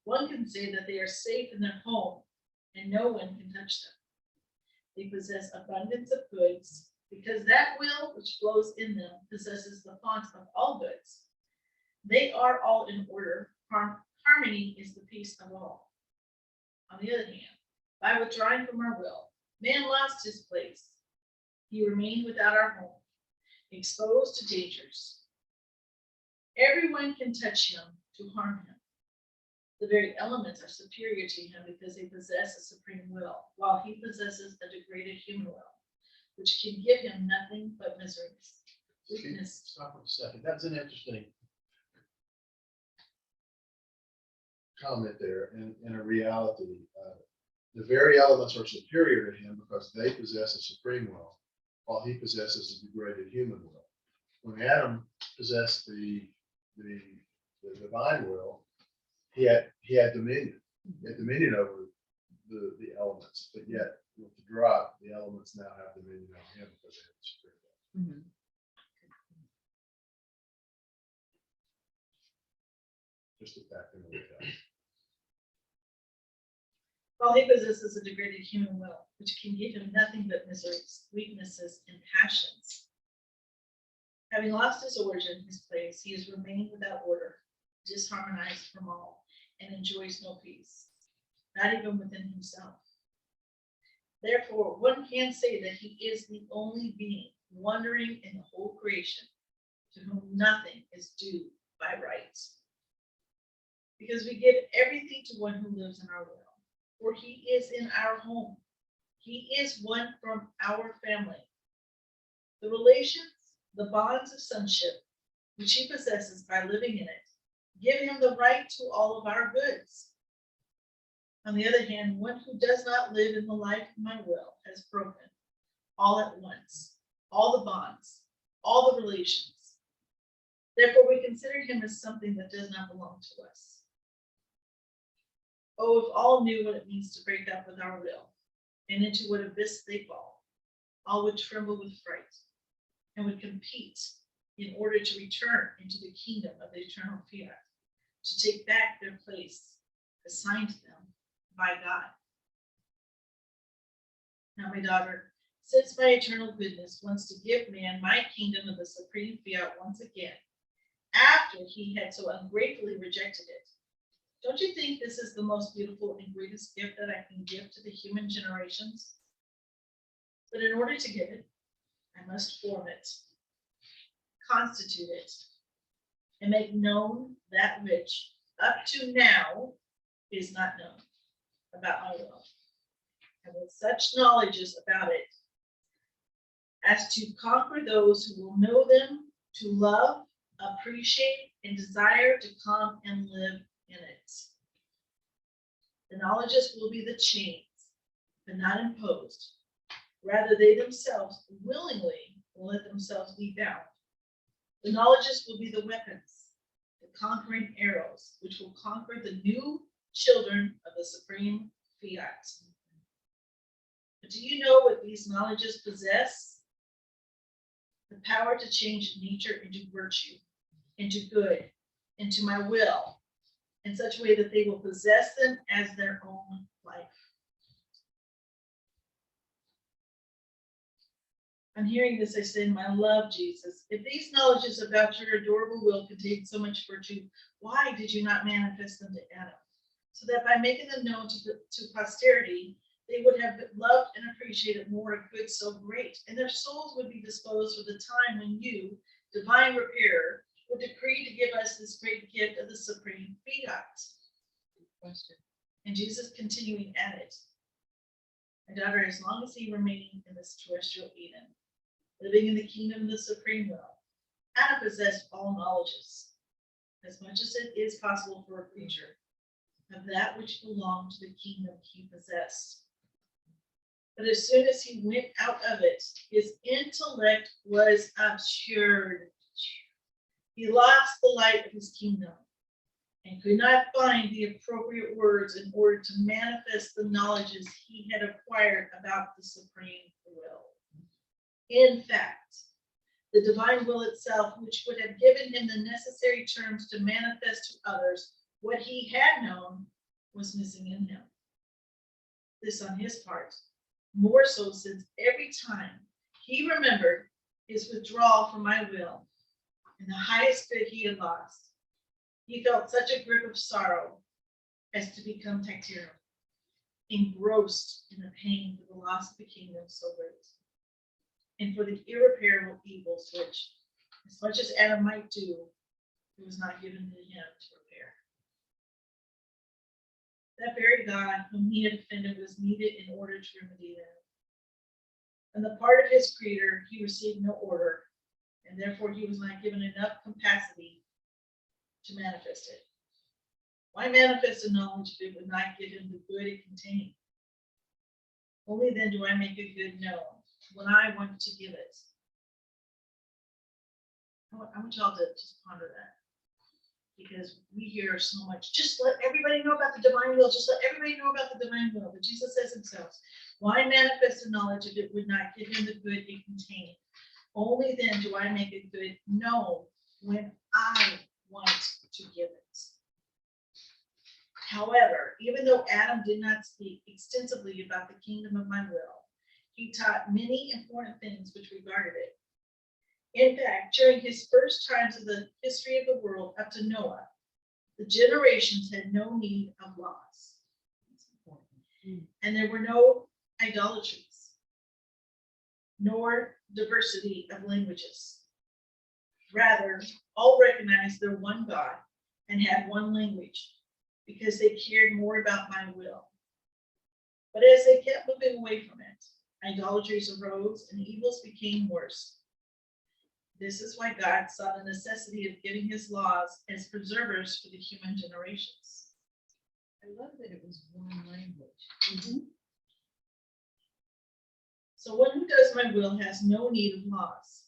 One can say that they are safe in their home, and no one can touch them. They possess abundance of goods, because that will which flows in them possesses the font of all goods. They are all in order. Harmony is the peace of all. On the other hand, by withdrawing from our will, man lost his place. He remained without our home, exposed to dangers. Everyone can touch him to harm him. The very elements are superior to him because they possess a supreme will, while he possesses a degraded human will, which can give him nothing but miseries. Weakness. Stop for a second. That's an interesting comment there. In a reality, the very elements are superior to him because they possess a supreme will, while he possesses a degraded human will. When Adam possessed the divine will, he had dominion. He had dominion over the elements, but yet with the drop, the elements now have dominion over him because they have the supreme will. Just a fact in the reality. While he possesses a degraded human will, which can give him nothing but miseries, weaknesses, and passions. Having lost his origin, his place, he has remained without order, disharmonized from all, and enjoys no peace, not even within himself. Therefore, one can say that he is the only being wandering in the whole creation, to whom nothing is due by right. Because we give everything to one who lives in our will, for he is in our home. He is one from our family. The relations, the bonds of sonship, which he possesses by living in it, give him the right to all of our goods. On the other hand, one who does not live in the life of my will has broken all at once, all the bonds, all the relations. Therefore, we consider him as something that does not belong to us. Oh, if all knew what it means to break up with our will, and into what abyss they fall, all would tremble with fright and would compete in order to return into the kingdom of the eternal fiat, to take back their place assigned to them by God. Now, my daughter, since my eternal goodness wants to give man my kingdom of the supreme fiat once again, after he had so ungratefully rejected it, don't you think this is the most beautiful and greatest gift that I can give to the human generations? But in order to give it, I must form it, constitute it, and make known that which up to now is not known about my will. And with such knowledges about it, as to conquer those who will know them, to love, appreciate, and desire to come and live in it. The knowledges will be the chains, but not imposed. Rather, they themselves willingly will let themselves be bound. The knowledges will be the weapons, the conquering arrows, which will conquer the new children of the supreme fiat. But do you know what these knowledges possess? the power to change nature into virtue, into good, into my will, in such a way that they will possess them as their own life. On hearing this, I say, my love, Jesus, if these knowledges about your adorable will contain so much virtue, why did you not manifest them to Adam? So that by making them known to posterity, they would have loved and appreciated more a good so great, and their souls would be disposed for the time when you, divine repairer, would decree to give us this great gift of the supreme fiat. Question. And Jesus continuing added, my daughter, as long as he remained in this terrestrial Eden, living in the kingdom of the supreme will, Adam possessed all knowledges, as much as it is possible for a creature, of that which belonged to the kingdom he possessed. But as soon as he went out of it, his intellect was obscured. He lost the light of his kingdom and could not find the appropriate words in order to manifest the knowledges he had acquired about the supreme will. In fact, the divine will itself, which would have given him the necessary terms to manifest to others what he had known, was missing in him. This on his part, more so since every time he remembered his withdrawal from my will and the highest good he had lost, he felt such a grip of sorrow as to become tactile, engrossed in the pain for the loss of the kingdom so great, and for the irreparable evils which, as much as Adam might do, it was not given to him to repair. That very God whom he had offended was needed in order to remedy them. On the part of his creator, he received no order, and therefore he was not given enough capacity to manifest it. Why manifest a knowledge if it would not give him the good it contained? Only then do I make a good known when I want to give it. I want y'all to just ponder that, because we hear so much, just let everybody know about the divine will, just let everybody know about the divine will. But Jesus says himself, why manifest a knowledge if it would not give him the good it contained? Only then do I make a good known when I want to give it. However, even though Adam did not speak extensively about the kingdom of my will, he taught many important things which regarded it. In fact, during his first times of the history of the world up to Noah, the generations had no need of laws. And there were no idolatries, nor diversity of languages. Rather, all recognized their one God and had one language, because they cared more about my will. But as they kept moving away from it, idolatries arose and evils became worse. This is why God saw the necessity of giving his laws as preservers for the human generations. I love that it was one language. So one who does my will has no need of laws,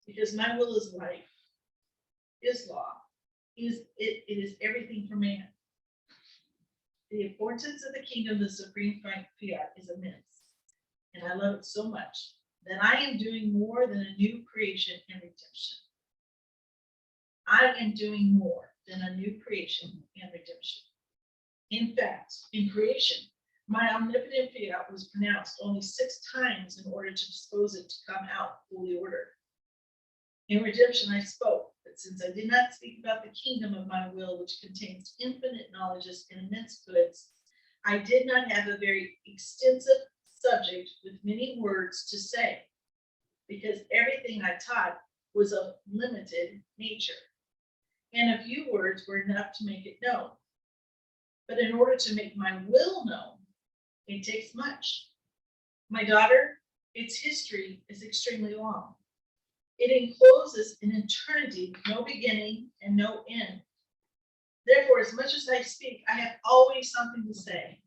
because my will is life, is law, it is everything for man. The importance of the kingdom of the supreme fiat is immense, and I love it so much that I am doing more than a new creation and redemption. I am doing more than a new creation and redemption. In fact, in creation, my omnipotent fiat was pronounced only 6 times in order to dispose it to come out fully ordered. In redemption, I spoke, but since I did not speak about the kingdom of my will, which contains infinite knowledges and immense goods, I did not have a very extensive subject with many words to say, because everything I taught was of limited nature, and a few words were enough to make it known. But in order to make my will known, it takes much. My daughter, its history is extremely long. It encloses an eternity with no beginning and no end. Therefore, as much as I speak, I have always something to say.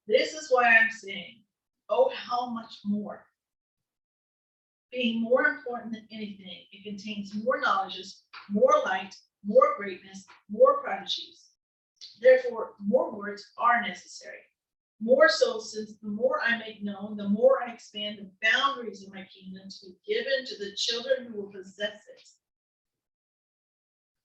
This is why I'm saying, oh, how much more. Being more important than anything, it contains more knowledges, more light, more greatness, more prodigies. Therefore, more words are necessary. More so, since the more I make known, the more I expand the boundaries of my kingdom to be given to the children who will possess it.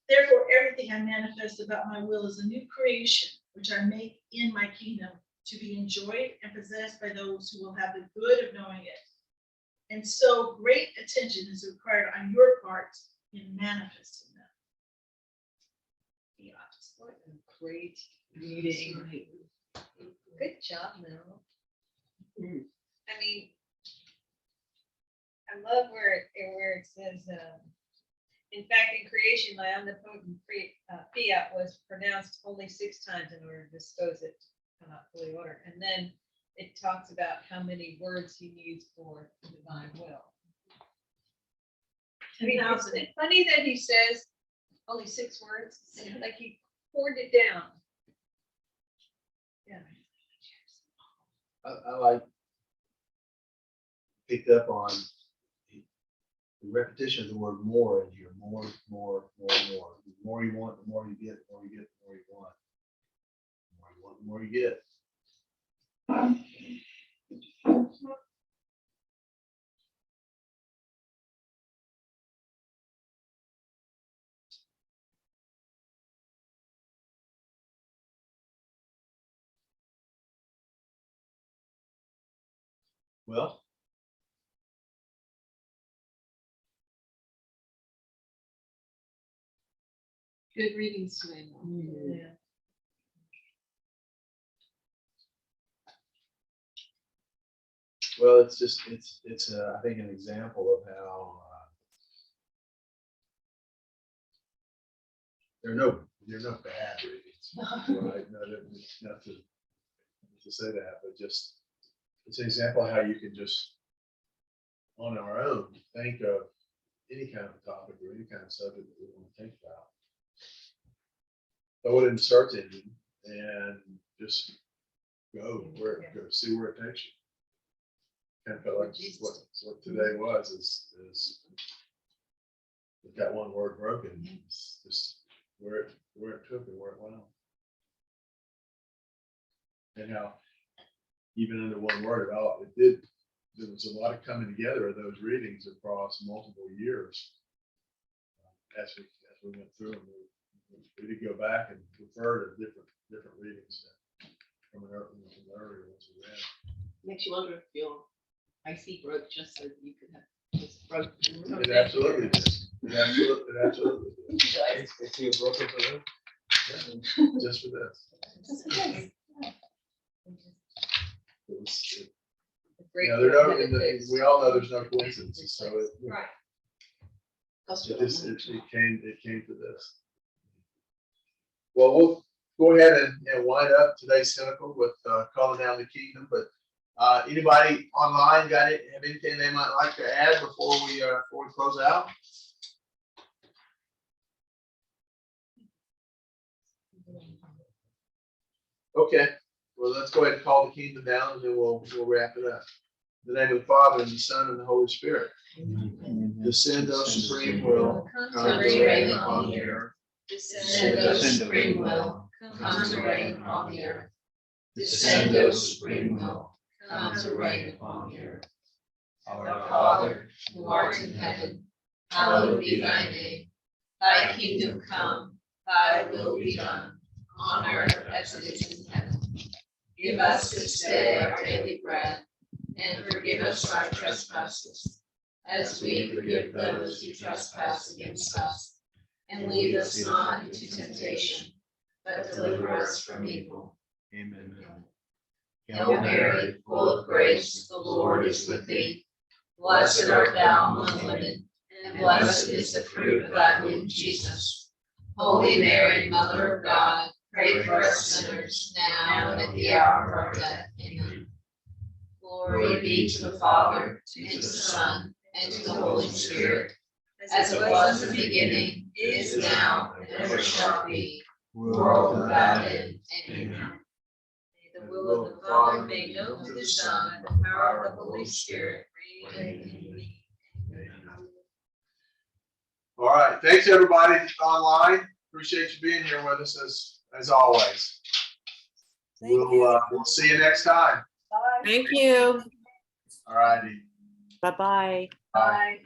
Therefore, everything I manifest about my will is a new creation, which I make in my kingdom to be enjoyed and possessed by those who will have the good of knowing it. And so great attention is required on your part in manifesting them. What a great meeting. Good job, Mel. I mean, I love where it says, in fact, in creation, my omnipotent fiat was pronounced only 6 times in order to dispose it to come out fully ordered. And then it talks about how many words he needs for divine will. I mean, isn't it funny that he says only 6 words? Like he poured it down. Yeah. I like picked up on the repetition of the word more in here. More. The more you want, the more you get, the more you get, the more you want. The more you want, the more you get. Well, Good reading, Suema. Yeah. well, it's just it's I think an example of how there are no bad readings, right? No, not to say that, but just it's an example of how you can just on our own think of any kind of topic or any kind of subject that we want to think about. Throw it in the search engine and just go see where it takes you. Kind of felt like what today was is with that one word broken, it's just where it took and where it went. And how even under one word, there was a lot of coming together of those readings across multiple years. As we went through them, we did go back and refer to different readings from an earlier ones we read. Makes you wonder if your IC broke just so you could have just broke. It absolutely did. It absolutely did. If you're broken for them. Yeah, just for this. We all know there's no coincidences, so Right. it came to this. Well, we'll go ahead and wind up today's cynical with calling down the kingdom. But anybody online have anything they might like to add before we close out? Okay. Well, let's go ahead and call the kingdom down, and then we'll wrap it up. In the name of the Father, and the Son, and the Holy Spirit. Descend, O supreme will, come to reign upon the earth. Descend, O supreme will, come to reign upon the earth. Descend, O supreme will, come to reign upon the earth. Our Father, who art in heaven, hallowed be thy name. Thy kingdom come, thy will be done, on earth as it is in heaven. Give us this day our daily bread, and forgive us our trespasses, as we forgive those who trespass against us. And lead us not into temptation, but deliver us from evil. Amen. Hail Mary, full of grace, the Lord is with thee. Blessed art thou among women, and blessed is the fruit of thy womb, Jesus. Holy Mary, Mother of God, pray for us sinners, now and at the hour of our death. Amen. Glory be to the Father, to the Son, and to the Holy Spirit, as it was in the beginning, is now, and ever shall be, world without end. Amen. May the will of the Father be known to the Son, and the power of the Holy Spirit reign in me. All right. Thanks, everybody online. Appreciate you being here with us as always. We'll see you next time. Bye. Thank you. All righty. Bye-bye. Bye. Bye.